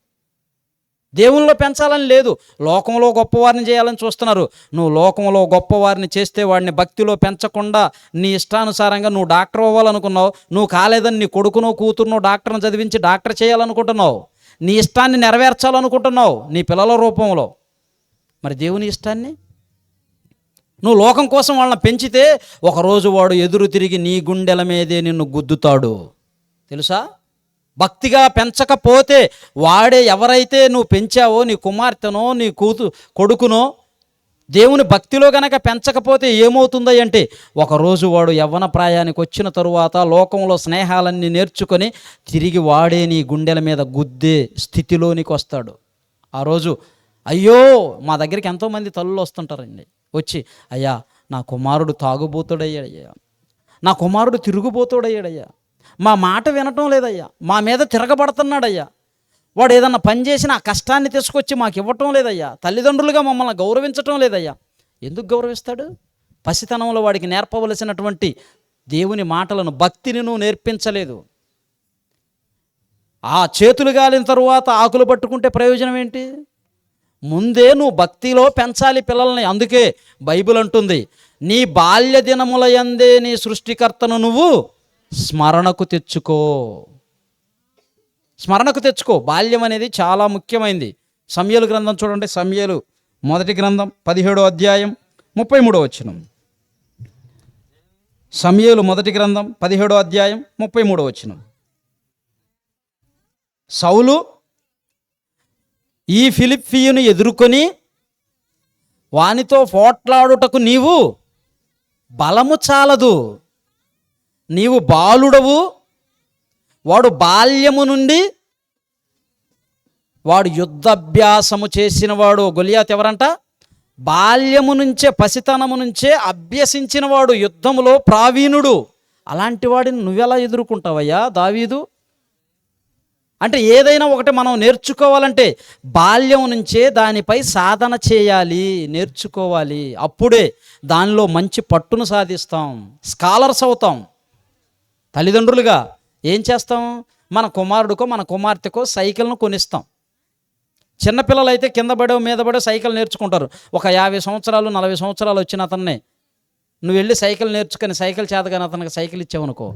దేవునిలో పెంచాలని లేదు, లోకంలో గొప్పవారిని చేయాలని చూస్తున్నారు. నువ్వు లోకంలో గొప్పవారిని చేస్తే వాడిని భక్తిలో పెంచకుండా నీ ఇష్టానుసారంగా నువ్వు డాక్టర్ అవ్వాలనుకున్నావు, నువ్వు కాలేదని నీ కొడుకునో కూతురునో డాక్టర్ని చదివించి డాక్టర్ చేయాలనుకుంటున్నావు, నీ ఇష్టాన్ని నెరవేర్చాలనుకుంటున్నావు నీ పిల్లల రూపంలో. మరి దేవుని ఇష్టాన్ని నువ్వు లోకం కోసం వాళ్ళని పెంచితే ఒకరోజు వాడు ఎదురు తిరిగి నీ గుండెల మీదే నిన్ను గుద్దుతాడు, తెలుసా? భక్తిగా పెంచకపోతే వాడే, ఎవరైతే నువ్వు పెంచావో నీ కుమార్తెనో నీ కొడుకునో దేవుని భక్తిలో గనక పెంచకపోతే ఏమవుతుంది అంటే ఒకరోజు వాడు యవ్వన ప్రాయానికి వచ్చిన తరువాత లోకంలో స్నేహాలన్నీ నేర్చుకొని తిరిగి వాడే నీ గుండెల మీద గుద్దే స్థితిలోనికి వస్తాడు. ఆ రోజు అయ్యో, మా దగ్గరికి ఎంతోమంది తల్లులు వస్తుంటారండి, వచ్చి అయ్యా నా కుమారుడు తాగుబోతుడయ్యాడయ్యా, నా కుమారుడు తిరుగుబోతుడయ్యాడయ్యా, మా మాట వినటం లేదయ్యా, మా మీద తిరగబడుతున్నాడయ్యా, వాడు ఏదన్నా పని చేసిన ఆ కష్టాన్ని తీసుకొచ్చి మాకు ఇవ్వటం లేదయ్యా, తల్లిదండ్రులుగా మమ్మల్ని గౌరవించటం లేదయ్యా. ఎందుకు గౌరవిస్తాడు? పసితనంలో వాడికి నేర్పవలసినటువంటి దేవుని మాటలను, భక్తిని నువ్వు నేర్పించలేదు. ఆ చేతులు గాలిన తరువాత ఆకులు పట్టుకుంటే ప్రయోజనం ఏంటి? ముందే నువ్వు భక్తిలో పెంచాలి పిల్లల్ని. అందుకే బైబిల్ అంటుంది, నీ బాల్య దినముల యందే నీ సృష్టికర్తను నువ్వు స్మరణకు తెచ్చుకో. స్మరణకు తెచ్చుకో. బాల్యం అనేది చాలా ముఖ్యమైనది. సమూయేలు గ్రంథం చూడండి. సమూయేలు మొదటి గ్రంథం 17వ అధ్యాయం 33వ వచనం. సమూయేలు మొదటి గ్రంథం 17వ అధ్యాయం 33వ వచనం. సౌలు ఈ ఫిలిప్పీయుని ఎదుర్కొని వానితో పోట్లాడుటకు నీవు బలము చాలదు, నీవు బాలుడవు, వాడు బాల్యము నుండి వాడు యుద్ధాభ్యాసము చేసినవాడు. గొలియాత్ ఎవరంట? బాల్యము నుంచే, పసితనము నుంచే అభ్యసించిన వాడు, యుద్ధములో ప్రావీణుడు. అలాంటి వాడిని నువ్వెలా ఎదుర్కొంటావయ్యా దావీదు? అంటే ఏదైనా ఒకటి మనం నేర్చుకోవాలంటే బాల్యం నుంచే దానిపై సాధన చేయాలి, నేర్చుకోవాలి. అప్పుడే దానిలో మంచి పట్టును సాధిస్తాం, స్కాలర్స్ అవుతాం. తల్లిదండ్రులుగా ఏం చేస్తాం? మన కుమారుడికో మన కుమార్తెకో సైకిల్ను కొనిస్తాం. చిన్నపిల్లలైతే కింద పడో మీద పడో సైకిల్ నేర్చుకుంటారు. ఒక 50 సంవత్సరాలు 40 సంవత్సరాలు వచ్చిన అతన్ని నువ్వు వెళ్ళి సైకిల్ నేర్చుకొని సైకిల్ చేతగాని అతనికి సైకిల్ ఇచ్చావనుకో,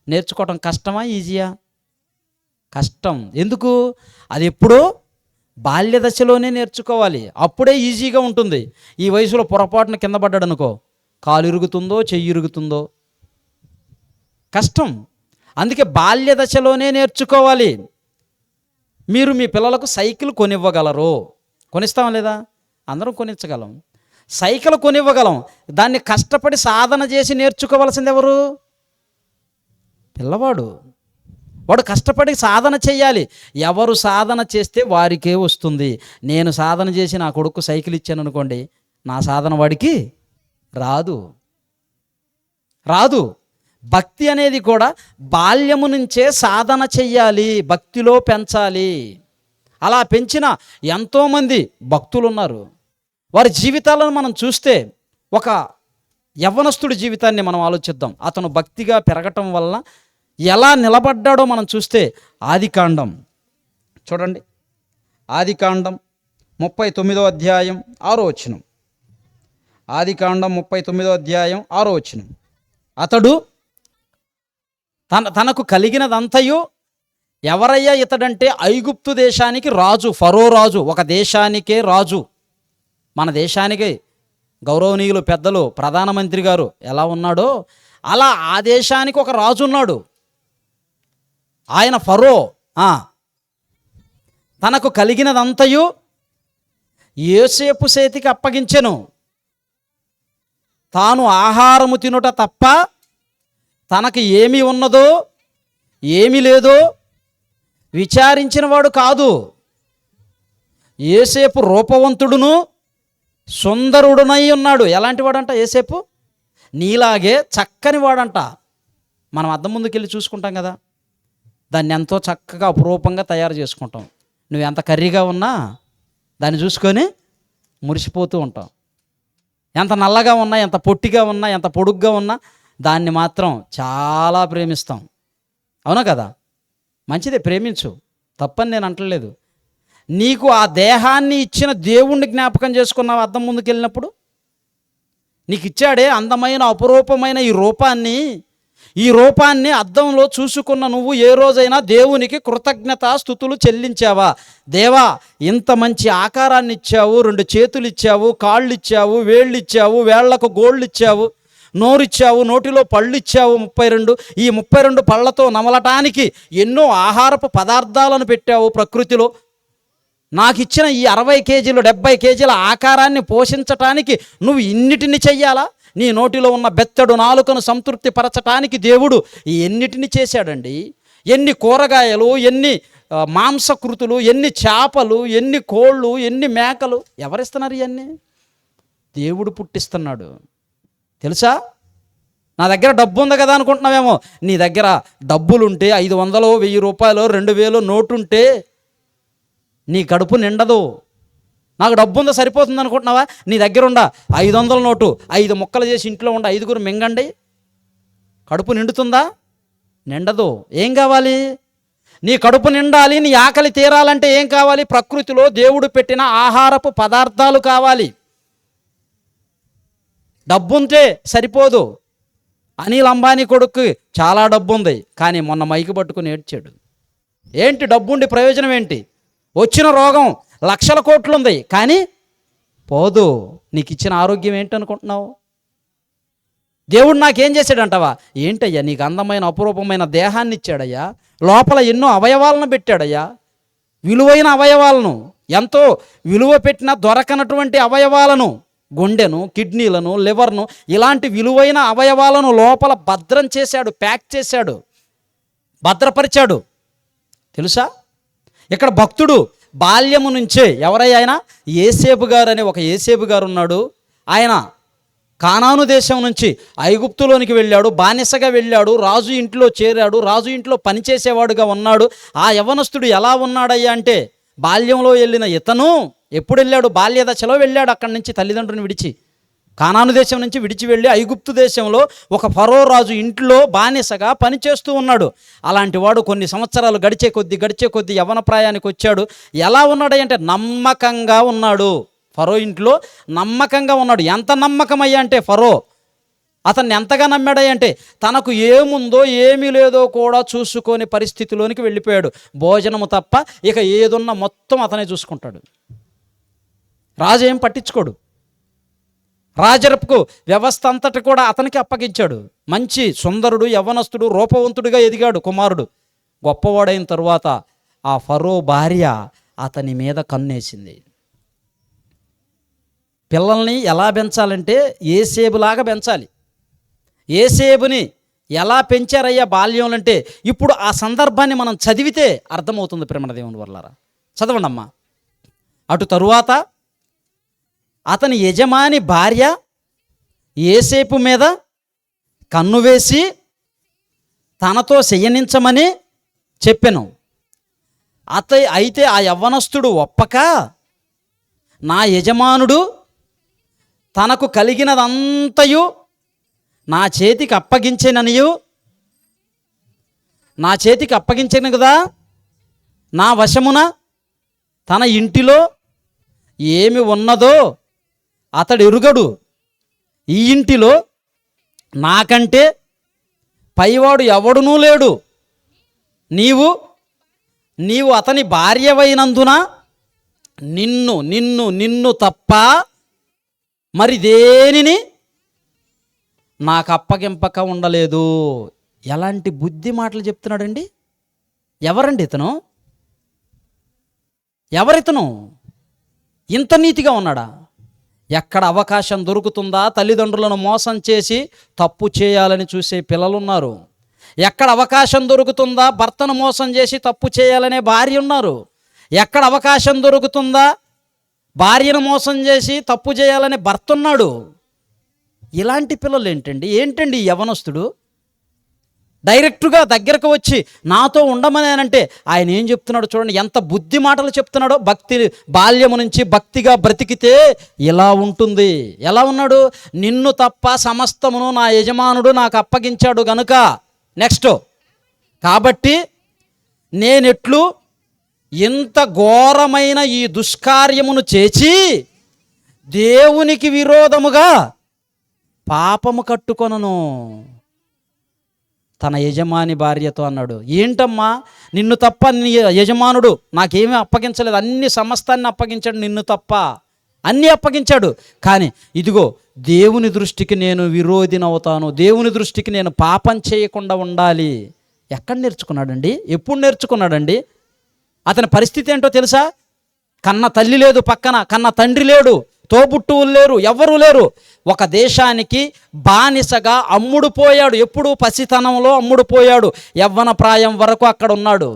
నేర్చుకోవటం కష్టమా ఈజీయా? కష్టం. ఎందుకు? అది ఎప్పుడో బాల్య దశలోనే నేర్చుకోవాలి, అప్పుడే ఈజీగా ఉంటుంది. ఈ వయసులో పొరపాటున కింద పడ్డాడు అనుకో, కాలు ఇరుగుతుందో చెయ్యి ఇరుగుతుందో, కష్టం. అందుకే బాల్య దశలోనే నేర్చుకోవాలి. మీరు మీ పిల్లలకు సైకిల్ కొనివ్వగలరు? కొనిస్తాం లేదా? అందరం కొనిచ్చగలం. సైకిల్ కొనివ్వగలం. దాన్ని కష్టపడి సాధన చేసి నేర్చుకోవాల్సింది ఎవరు? పిల్లవాడు. వాడు కష్టపడి సాధన చేయాలి. ఎవరు సాధన చేస్తే వారికే వస్తుంది. నేను సాధన చేసి నా కొడుకు సైకిల్ ఇచ్చాను అనుకోండి, నా సాధన వాడికి రాదు. భక్తి అనేది కూడా బాల్యము నుంచే సాధన చెయ్యాలి, భక్తిలో పెంచాలి. అలా పెంచిన ఎంతోమంది భక్తులు ఉన్నారు. వారి జీవితాలను మనం చూస్తే, ఒక యవ్వనస్తుడి జీవితాన్ని మనం ఆలోచిద్దాం. అతను భక్తిగా పెరగటం వలన ఎలా నిలబడ్డాడో మనం చూస్తే, ఆదికాండం చూడండి. ఆదికాండం 39వ అధ్యాయం 6వ వచనం. ఆదికాండం 39వ అధ్యాయం 6వ వచనం. అతడు తనకు కలిగినదంతయు, ఎవరయ్యా ఇతడంటే ఐగుప్తు దేశానికి రాజు, ఫరో రాజు, ఒక దేశానికే రాజు. మన దేశానికి గౌరవనీయులు పెద్దలు ప్రధానమంత్రి గారు ఎలా ఉన్నాడో అలా ఆ దేశానికి ఒక రాజు ఉన్నాడు. ఆయన ఫరో. తనకు కలిగినదంతయు యోసేపు చేతికి అప్పగించెను. తాను ఆహారము తినుట తప్ప తనకు ఏమి ఉన్నదో ఏమి లేదో విచారించిన వాడు కాదు. యోసేపు రూపవంతుడును సుందరుడునై ఉన్నాడు. ఎలాంటి వాడంట యోసేపు? నీలాగే చక్కని వాడంట. మనం అద్దం ముందుకు వెళ్ళి చూసుకుంటాం కదా, దాన్ని ఎంతో చక్కగా అపురూపంగా తయారు చేసుకుంటాం. నువ్వు ఎంత కర్రీగా ఉన్నా దాన్ని చూసుకొని మురిసిపోతూ ఉంటాం. ఎంత నల్లగా ఉన్నా, ఎంత పొట్టిగా ఉన్నా, ఎంత పొడుగ్గా ఉన్నా దాన్ని మాత్రం చాలా ప్రేమిస్తాం. అవునా కదా? మంచిదే, ప్రేమించు, తప్పని నేను అంటలేదు. నీకు ఆ దేహాన్ని ఇచ్చిన దేవుణ్ణి జ్ఞాపకం చేసుకున్నావు అద్దం ముందుకు వెళ్ళినప్పుడు? నీకు ఇచ్చాడే అందమైన అపురూపమైన ఈ రూపాన్ని అద్దంలో చూసుకున్న నువ్వు ఏ రోజైనా దేవునికి కృతజ్ఞతాస్తుతులు చెల్లించావా? దేవా, ఇంత మంచి ఆకారాన్ని ఇచ్చావు, 2 చేతులు ఇచ్చావు, కాళ్ళు ఇచ్చావు, వేళ్ళు ఇచ్చావు, వేళ్లకు గోళ్ళు ఇచ్చావు, నోరిచ్చావు, నోటిలో పళ్ళు ఇచ్చావు 32. ఈ 32 పళ్ళతో నమలటానికి ఎన్నో ఆహారపు పదార్థాలను పెట్టావు ప్రకృతిలో. నాకు ఇచ్చిన ఈ 60 కేజీలు 70 కేజీల ఆకారాన్ని పోషించటానికి నువ్వు ఇన్నిటిని చెయ్యాలా? నీ నోటిలో ఉన్న బెత్తడు నాలుకను సంతృప్తి పరచటానికి దేవుడు ఎన్నిటిని చేశాడండి. ఎన్ని కూరగాయలు, ఎన్ని మాంసకృతులు, ఎన్ని చేపలు, ఎన్ని కోళ్ళు, ఎన్ని మేకలు. ఎవరిస్తున్నారు ఇవన్నీ? దేవుడు పుట్టిస్తున్నాడు. తెలుసా? నా దగ్గర డబ్బు ఉంది కదా అనుకుంటున్నావేమో. నీ దగ్గర డబ్బులుంటే 500, 1000 రూపాయలు, 2000 నోటుంటే నీ కడుపు నిండదు. నాకు డబ్బు ఉందో సరిపోతుంది అనుకుంటున్నావా? నీ దగ్గర ఉండ 500 నోటు 5 ముక్కలు చేసి ఇంట్లో ఉండ 5గురు మింగండి, కడుపు నిండుతుందా? నిండదు. ఏం కావాలి? నీ కడుపు నిండాలి, నీ ఆకలి తీరాలంటే ఏం కావాలి? ప్రకృతిలో దేవుడు పెట్టిన ఆహారపు పదార్థాలు కావాలి. డబ్బుంటే సరిపోదు. అనిల్ అంబానీ కొడుకు చాలా డబ్బు ఉంది, కానీ మొన్న మైకి పట్టుకుని ఏడ్చాడు. ఏంటి డబ్బుండి ప్రయోజనం ఏంటి? వచ్చిన రోగం లక్షల కోట్లు ఉంది, కానీ పోదు. నీకు ఇచ్చిన ఆరోగ్యం ఏంటనుకుంటున్నావు? దేవుడు నాకేం చేశాడంటావా? ఏంటయ్యా, నీకు అందమైన అపురూపమైన దేహాన్ని ఇచ్చాడయ్యా, లోపల ఎన్నో అవయవాలను పెట్టాడయ్యా, విలువైన అవయవాలను, ఎంతో విలువ పెట్టిన దొరకనటువంటి అవయవాలను, గుండెను, కిడ్నీలను, లివర్ను, ఇలాంటి విలువైన అవయవాలను లోపల భద్రం చేశాడు, ప్యాక్ చేశాడు, భద్రపరిచాడు. తెలుసా? ఇక్కడ భక్తుడు బాల్యము నుంచే, ఎవరై ఆయన? యేసేపు గారు అనే ఒక యేసేపు గారు ఉన్నాడు. ఆయన కానాను దేశం నుంచి ఐగుప్తులోనికి వెళ్ళాడు, బానిసగా వెళ్ళాడు, రాజు ఇంట్లో చేరాడు, రాజు ఇంట్లో పనిచేసేవాడుగా ఉన్నాడు. ఆ యవనస్తుడు ఎలా ఉన్నాడయ్యా అంటే, బాల్యంలో వెళ్ళిన ఇతను ఎప్పుడు వెళ్ళాడు? బాల్య దశలో వెళ్ళాడు. అక్కడి నుంచి తల్లిదండ్రుని విడిచి, కానాను దేశం నుంచి విడిచి వెళ్ళి ఐగుప్తు దేశంలో ఒక ఫరో రాజు ఇంట్లో బానిసగా పనిచేస్తూ ఉన్నాడు. అలాంటి వాడు కొన్ని సంవత్సరాలు గడిచే కొద్దీ యవ్వన ప్రాయానికి వచ్చాడు. ఎలా ఉన్నాడంటే నమ్మకంగా ఉన్నాడు. ఫరో ఇంట్లో నమ్మకంగా ఉన్నాడు. ఎంత నమ్మకమయ్యా అంటే, ఫరో అతన్ని ఎంతగా నమ్మాడంటే, తనకు ఏముందో ఏమీ లేదో కూడా చూసుకొని పరిస్థితిలోనికి వెళ్ళిపోయాడు. భోజనము తప్ప ఇక ఏదున్నా మొత్తం అతనే చూసుకుంటాడు. రాజు ఏం పట్టించుకోడు. రాజరపుకు వ్యవస్థ అంతటి కూడా అతనికి అప్పగించాడు. మంచి సుందరుడు, యవ్వనస్తుడు, రూపవంతుడిగా ఎదిగాడు కుమారుడు. గొప్పవాడైన తరువాత ఆ ఫరో భార్య అతని మీద కన్నేసింది. పిల్లల్ని ఎలా పెంచాలంటే యేసేబులాగా పెంచాలి. యేసేబుని ఎలా పెంచారయ్యా బాల్యంలో అంటే, ఇప్పుడు ఆ సందర్భాన్ని మనం చదివితే అర్థమవుతుంది. ప్రేమణ దేవుని వర్లారా, చదవండి అమ్మా. అటు తరువాత అతని యజమాని భార్య యేసేపు మీద కన్ను వేసి తనతో శయనించమని చెప్పెను. అయితే ఆ యవ్వనస్తుడు ఒప్పక, నా యజమానుడు తనకు కలిగినదంతయు నా చేతికి అప్పగించెను కదా, నా వశమున తన ఇంటిలో ఏమి ఉన్నదో అతడు ఎరుగడు. ఈ ఇంటిలో నాకంటే పైవాడు ఎవడునూ లేడు. నీవు అతని భార్యవైనందున నిన్ను తప్ప మరి దేనిని నాకు అప్పగింపక ఉండలేదు. ఎలాంటి బుద్ధి మాటలు చెప్తున్నాడండి! ఎవరండి ఇతను? ఎవరితను? ఇంత నీతిగా ఉన్నాడా? ఎక్కడ అవకాశం దొరుకుతుందా తల్లిదండ్రులను మోసం చేసి తప్పు చేయాలని చూసే పిల్లలున్నారు. ఎక్కడ అవకాశం దొరుకుతుందా భర్తను మోసం చేసి తప్పు చేయాలనే భార్య ఉన్నారు. ఎక్కడ అవకాశం దొరుకుతుందా భార్యను మోసం చేసి తప్పు చేయాలనే భర్త ఉన్నాడు. ఇలాంటి పిల్లలు ఏంటండి ఈ యవనస్తుడు డైరెక్ట్గా దగ్గరకు వచ్చి నాతో ఉండమని అంటే ఆయన ఏం చెప్తున్నాడు చూడండి, ఎంత బుద్ధి మాటలు చెప్తున్నాడో. బాల్యము నుంచి భక్తిగా బ్రతికితే ఇలా ఉంటుంది. ఎలా ఉన్నాడు? నిన్ను తప్ప సమస్తమును నా యజమానుడు నాకు అప్పగించాడు గనుక, నెక్స్ట్, కాబట్టి నేనెట్లు ఇంత ఘోరమైన ఈ దుష్కార్యమును చేసి దేవునికి విరోధముగా పాపము కట్టుకొనను. తన యజమాని భార్యతో అన్నాడు, ఏంటమ్మా నిన్ను తప్ప నీ యజమానుడు నాకేమీ అప్పగించలేదు, అన్ని సమస్తాన్ని అప్పగించాడు, నిన్ను తప్ప అన్నీ అప్పగించాడు. కానీ ఇదిగో దేవుని దృష్టికి నేను విరోధినవుతాను, దేవుని దృష్టికి నేను పాపం చేయకుండా ఉండాలి. ఎక్కడ నేర్చుకున్నాడండి? ఎప్పుడు నేర్చుకున్నాడండి? అతని పరిస్థితి ఏంటో తెలుసా? కన్న తల్లి లేదు పక్కన, కన్న తండ్రి లేడు, తోబుట్టువులు లేరు, ఎవ్వరూ లేరు. ఒక దేశానికి బానిసగా అమ్ముడుపోయాడు. ఎప్పుడు పసితనంలో అమ్ముడుపోయాడు. యవ్వన ప్రాయం వరకు అక్కడ ఉన్నాడు.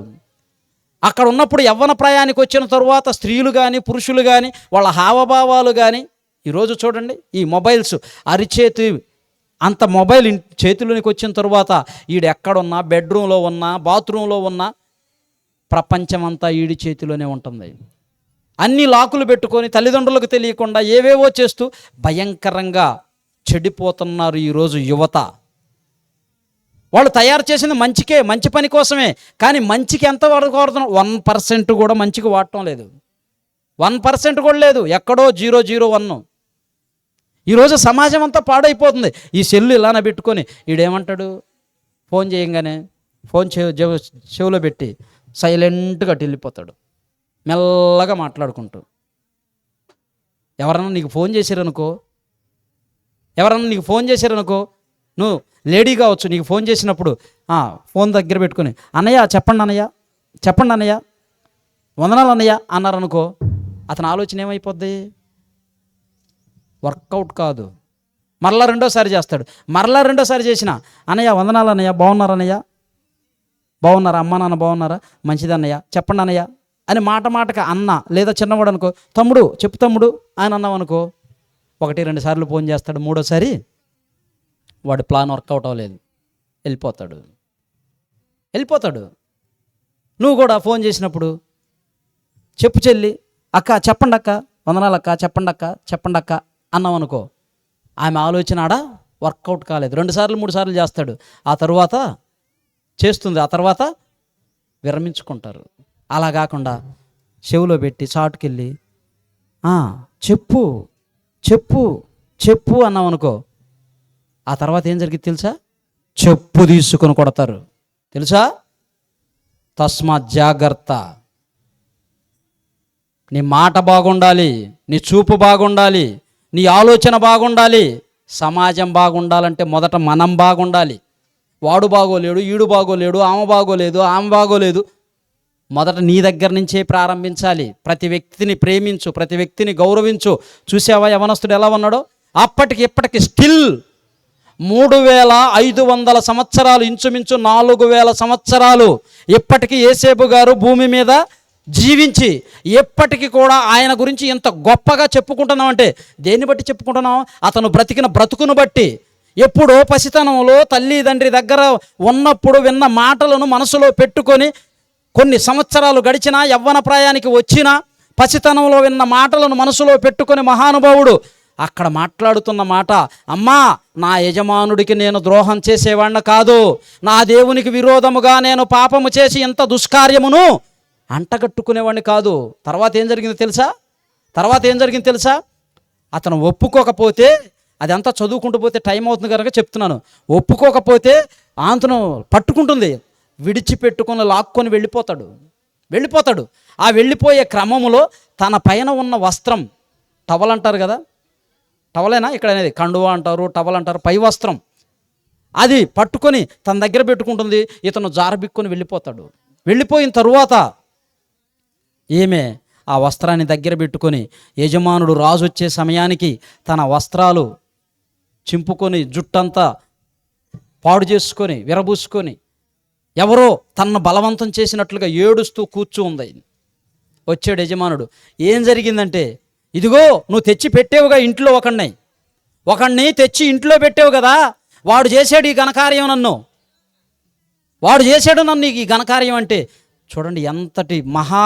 అక్కడ ఉన్నప్పుడు యవ్వన ప్రాయానికి వచ్చిన తరువాత స్త్రీలు కానీ పురుషులు కానీ వాళ్ళ హావభావాలు కానీ, ఈరోజు చూడండి ఈ మొబైల్స్ అరిచేతి అంత మొబైల్ చేతిలోనికి వచ్చిన తరువాత ఈడు ఎక్కడున్నా, బెడ్రూమ్లో ఉన్నా, బాత్రూంలో ఉన్నా, ప్రపంచం అంతా ఈడి చేతిలోనే ఉంటుంది. అన్ని లాకులు పెట్టుకొని తల్లిదండ్రులకు తెలియకుండా ఏవేవో చేస్తూ భయంకరంగా చెడిపోతున్నారు ఈరోజు యువత. వాళ్ళు తయారు చేసింది మంచికే, మంచి పని కోసమే. కానీ మంచికి ఎంత వాడుకోవడం? 1% కూడా మంచికి వాడటం లేదు. 1% కూడా లేదు, ఎక్కడో 001. ఈరోజు సమాజం అంతా పాడైపోతుంది. ఈ సెల్లు ఇలానే పెట్టుకొని ఈడేమంటాడు, ఫోన్ చేయంగానే ఫోన్ చెవిలో పెట్టి సైలెంట్గా వెళ్ళిపోతాడు, మెల్లగా మాట్లాడుకుంటూ. ఎవరన్నా నీకు ఫోన్ చేశారనుకో, నువ్వు లేడీ కావచ్చు, నీకు ఫోన్ చేసినప్పుడు ఫోన్ దగ్గర పెట్టుకొని అన్నయ్య చెప్పండి అన్నయ్య వందనాలు అన్నయ్య అన్నారనుకో, అతని ఆలోచన ఏమైపోద్ది? వర్కౌట్ కాదు. మరలా రెండోసారి చేస్తాడు. మరలా రెండోసారి చేసిన అన్నయ్య వందనాలు అన్నయ్య, బాగున్నారా అమ్మ నాన్న బాగున్నారా, మంచిది అన్నయ్య చెప్పండి అన్నయ్య అని మాటకి అన్న, లేదా చిన్నవాడు అనుకో తమ్ముడు చెప్పు తమ్ముడు అని అన్నావు అనుకో, 1-2 సార్లు ఫోన్ చేస్తాడు. మూడోసారి వాడి ప్లాన్ వర్కౌట్ అవ్వలేదు, వెళ్ళిపోతాడు. నువ్వు కూడా ఫోన్ చేసినప్పుడు చెప్పు చెల్లి, అక్క చెప్పండి అక్క, వందనాలు అక్క, చెప్పండి అక్క అన్నావు అనుకో, ఆమె ఆలోచన వర్కౌట్ కాలేదు. 2 సార్లు 3 సార్లు చేస్తాడు, ఆ తర్వాత విరమించుకుంటారు. అలా కాకుండా చెవులో పెట్టి చాటుకెళ్ళి చెప్పు అన్నావు అనుకో, ఆ తర్వాత ఏం జరిగింది తెలుసా? చెప్పు తీసుకొని కొడతారు తెలుసా. తస్మాత్ జాగ్రత్త. నీ మాట బాగుండాలి, నీ చూపు బాగుండాలి, నీ ఆలోచన బాగుండాలి. సమాజం బాగుండాలంటే మొదట మనం బాగుండాలి. వాడు బాగోలేడు, ఈడు బాగోలేడు, ఆమె బాగోలేదు. మొదట నీ దగ్గర నుంచే ప్రారంభించాలి. ప్రతి వ్యక్తిని ప్రేమించు, ప్రతి వ్యక్తిని గౌరవించు. చూసావా యవనస్తుడు ఎలా ఉన్నాడో? ఇప్పటికి స్టిల్ 3500 సంవత్సరాలు, ఇంచుమించు 4000 సంవత్సరాలు ఇప్పటికీ యేసేపు గారు భూమి మీద జీవించి ఎప్పటికీ కూడా ఆయన గురించి ఎంత గొప్పగా చెప్పుకుంటున్నాం అంటే దేన్ని బట్టి చెప్పుకుంటున్నాం? అతను బ్రతికిన బ్రతుకును బట్టి. ఎప్పుడో పసితనంలో తల్లిదండ్రి దగ్గర ఉన్నప్పుడు విన్న మాటలను మనసులో పెట్టుకొని కొన్ని సంవత్సరాలు గడిచినా, యవ్వన ప్రాయానికి వచ్చినా, పసితనంలో విన్న మాటలను మనసులో పెట్టుకొని మహానుభావుడు అక్కడ మాట్లాడుతున్న మాట, అమ్మా నా యజమానుడికి నేను ద్రోహం చేసేవాడిని కాదు, నా దేవునికి విరోధముగా నేను పాపము చేసి ఎంత దుష్కార్యమును అంటగట్టుకునేవాడిని కాదు. తర్వాత ఏం జరిగిందో తెలుసా? అతను ఒప్పుకోకపోతే, అదంతా చదువుకుంటూ పోతే టైం అవుతుంది కనుక చెప్తున్నాను, ఒప్పుకోకపోతే ఆంతను పట్టుకుంటుంది, విడిచిపెట్టుకొని లాక్కొని వెళ్ళిపోతాడు. ఆ వెళ్ళిపోయే క్రమములో తన పైన ఉన్న వస్త్రం, టవల్ అంటారు కదా, టవలేనా ఇక్కడ అనేది, కండువా అంటారు, టవల్ అంటారు, పై వస్త్రం, అది పట్టుకొని తన దగ్గర పెట్టుకుంటుంది. ఇతను జారబిక్కొని వెళ్ళిపోయిన తరువాత ఈమె ఆ వస్త్రాన్ని దగ్గర పెట్టుకొని, యజమానుడు రాజు వచ్చే సమయానికి తన వస్త్రాలు చింపుకొని, జుట్టంతా పాడు చేసుకొని, విరబూసుకొని, ఎవరో తనను బలవంతం చేసినట్లుగా ఏడుస్తూ ఉంది. వచ్చాడు యజమానుడు. ఏం జరిగిందంటే, ఇదిగో నువ్వు తెచ్చి పెట్టేవుగా ఇంట్లో ఒకడిని తెచ్చి ఇంట్లో పెట్టావు కదా, వాడు చేశాడు ఈ ఘనకార్యం, నన్ను ఈ ఘనకార్యం అంటే చూడండి ఎంతటి మహా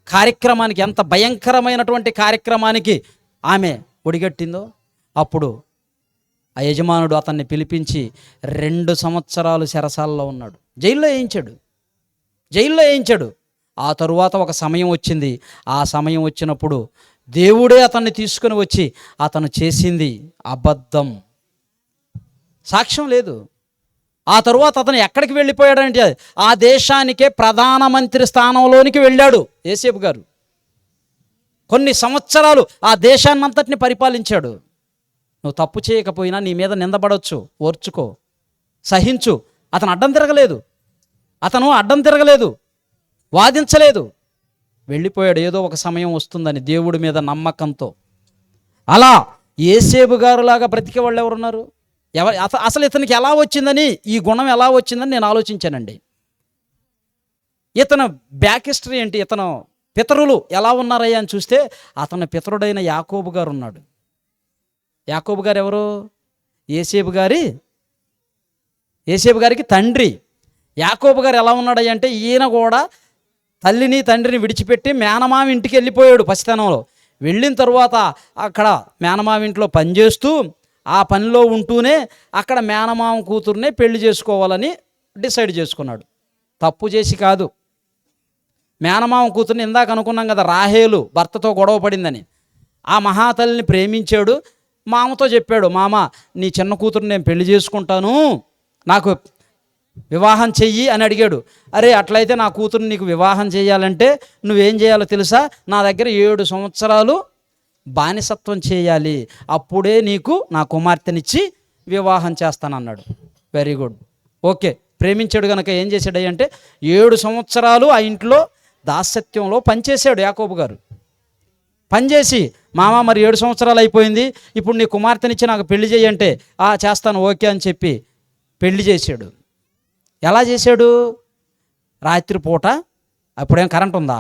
కార్యక్రమానికి, ఎంత భయంకరమైనటువంటి కార్యక్రమానికి ఆమె ఒడిగట్టిందో. అప్పుడు ఆ యజమానుడు అతన్ని పిలిపించి 2 సంవత్సరాలు చెరసాలలో ఉన్నాడు, జైల్లో వేయించాడు. ఆ తరువాత ఒక సమయం వచ్చింది. ఆ సమయం వచ్చినప్పుడు దేవుడే అతన్ని తీసుకుని వచ్చి, అతను చేసింది అబద్ధం, సాక్ష్యం లేదు. ఆ తరువాత అతను ఎక్కడికి వెళ్ళిపోయాడంటే, ఆ దేశానికే ప్రధానమంత్రి స్థానంలోనికి వెళ్ళాడు యేసేపు గారు. కొన్ని సంవత్సరాలు ఆ దేశాన్నంతటిని పరిపాలించాడు. నువ్వు తప్పు చేయకపోయినా నీ మీద నిందపడవచ్చు, ఓర్చుకో, సహించు. అతను అడ్డం తిరగలేదు, వాదించలేదు, వెళ్ళిపోయాడు. ఏదో ఒక సమయం వస్తుందని దేవుడి మీద నమ్మకంతో. అలా యేసేపు గారులాగా బ్రతికే వాళ్ళు ఎవరున్నారు? అసలు ఇతనికి ఎలా వచ్చిందని, ఈ గుణం ఎలా వచ్చిందని నేను ఆలోచించానండి. ఇతను బ్యాక్ హిస్టరీ ఏంటి, ఇతను పితరులు ఎలా ఉన్నారయ్యా అని చూస్తే, అతని పితరుడైన యాకోబు గారు ఉన్నాడు. యాకోబు గారు ఎవరు? యేసేపు గారికి తండ్రి. యాకోబు గారు ఎలా ఉన్నాడయ్యా అంటే, ఈయన కూడా తల్లిని తండ్రిని విడిచిపెట్టి మేనమామ ఇంటికి వెళ్ళిపోయాడు పసితనంలో. వెళ్ళిన తరువాత అక్కడ మేనమామ ఇంట్లో పనిచేస్తూ ఆ పనిలో ఉంటూనే అక్కడ మేనమామ కూతుర్నే పెళ్లి చేసుకోవాలని డిసైడ్ చేసుకున్నాడు. తప్పు చేసి కాదు. మేనమామ కూతుర్ని ఇందాక అనుకున్నాం కదా, రాహేలు భర్తతో గొడవ పడిందని. ఆ మహాతల్లిని ప్రేమించాడు. మామతో చెప్పాడు, మామ నీ చిన్న కూతుర్ని నేను పెళ్లి చేసుకుంటాను, నాకు వివాహం చెయ్యి అని అడిగాడు. అరే అట్లయితే నా కూతుర్ని నీకు వివాహం చేయాలంటే నువ్వేం చేయాలో తెలుసా, నా దగ్గర 7 సంవత్సరాలు బానిసత్వం చేయాలి, అప్పుడే నీకు నా కుమార్తెనిచ్చి వివాహం చేస్తానన్నాడు. Very good, okay. ప్రేమించాడు కనుక ఏం చేశాడు అంటే 7 సంవత్సరాలు ఆ ఇంట్లో దాస్యత్వంలో పనిచేశాడు యాకోబు గారు. పనిచేసి, మామ మరి 7 సంవత్సరాలు అయిపోయింది, ఇప్పుడు నీ కుమార్తెనిచ్చి నాకు పెళ్లి చేయంటే చేస్తాను ఓకే అని చెప్పి పెళ్లి చేశాడు. ఎలా చేశాడు? రాత్రిపూట, అప్పుడేం కరెంట్ ఉందా?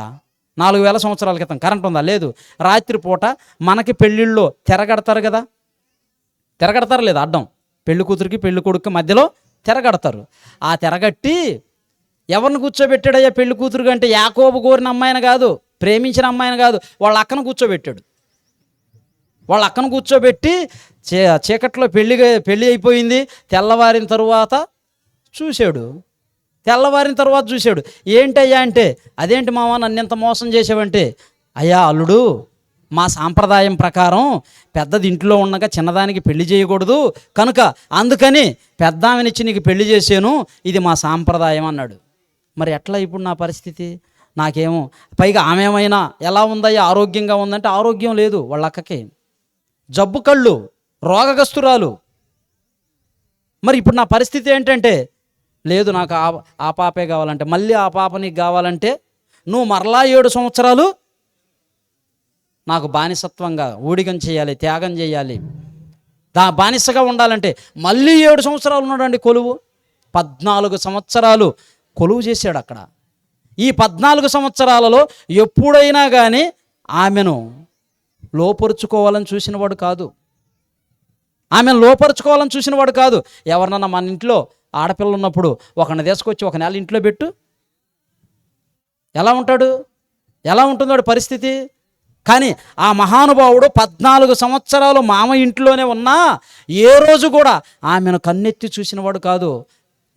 4000 సంవత్సరాల క్రితం కరెంట్ ఉందా? లేదు. రాత్రిపూట మనకి పెళ్ళిళ్ళలో తెరగడతారు కదా, తెరగడతారు లేదా అడ్డం, పెళ్లి కూతురికి పెళ్లి కొడుకు మధ్యలో తెరగడతారు. ఆ తెరగట్టి ఎవరిని కూర్చోబెట్టాడయ్యా పెళ్లి కూతురు అంటే? యాకోబు కోరిన అమ్మాయిని కాదు, ప్రేమించిన అమ్మాయిని కాదు, వాళ్ళ అక్కను కూర్చోబెట్టాడు. వాళ్ళ అక్కను కూర్చోబెట్టి చీకట్లో పెళ్ళి అయిపోయింది. తెల్లవారిన తరువాత చూశాడు. ఏంటయ్యా అంటే, అదేంటి మామ నన్ను ఇంత మోసం చేసావంటే, అయ్యా అల్లుడు, మా సాంప్రదాయం ప్రకారం పెద్దది ఇంట్లో ఉండగా చిన్నదానికి పెళ్లి చేయకూడదు కనుక అందుకని పెద్దామెనిచ్చి నీకు పెళ్లి చేశాను, ఇది మా సాంప్రదాయం అన్నాడు. మరి ఎట్లా ఇప్పుడు నా పరిస్థితి? నాకేమో పైగా ఆమె ఏమైనా ఎలా ఉందయ్యా, ఆరోగ్యంగా ఉందంటే ఆరోగ్యం లేదు. వాళ్ళ అక్కకి జబ్బు కళ్ళు, రోగగ్రస్తురాలు. మరి ఇప్పుడు నా పరిస్థితి ఏంటంటే, లేదు నాకు ఆ పాపే కావాలంటే, మళ్ళీ ఆ పాప నీకు కావాలంటే నువ్వు మరలా 7 సంవత్సరాలు నాకు బానిసత్వంగా ఊడిగం చేయాలి, త్యాగం చేయాలి. బానిసగా ఉండాలంటే మళ్ళీ 7 సంవత్సరాలు ఉన్నాడండి కొలువు. 14 సంవత్సరాలు కొలువు చేశాడు అక్కడ. ఈ 14 సంవత్సరాలలో ఎప్పుడైనా కానీ ఆమెను లోపరుచుకోవాలని చూసినవాడు కాదు. ఎవరినన్నా మన ఇంట్లో ఆడపిల్ల ఉన్నప్పుడు ఒకరిని తీసుకొచ్చి ఒక నెల ఇంట్లో పెట్టు, ఎలా ఉంటుందో పరిస్థితి. కానీ ఆ మహానుభావుడు 14 సంవత్సరాలు మామ ఇంట్లోనే ఉన్నా ఏ రోజు కూడా ఆమెను కన్నెత్తి చూసినవాడు కాదు.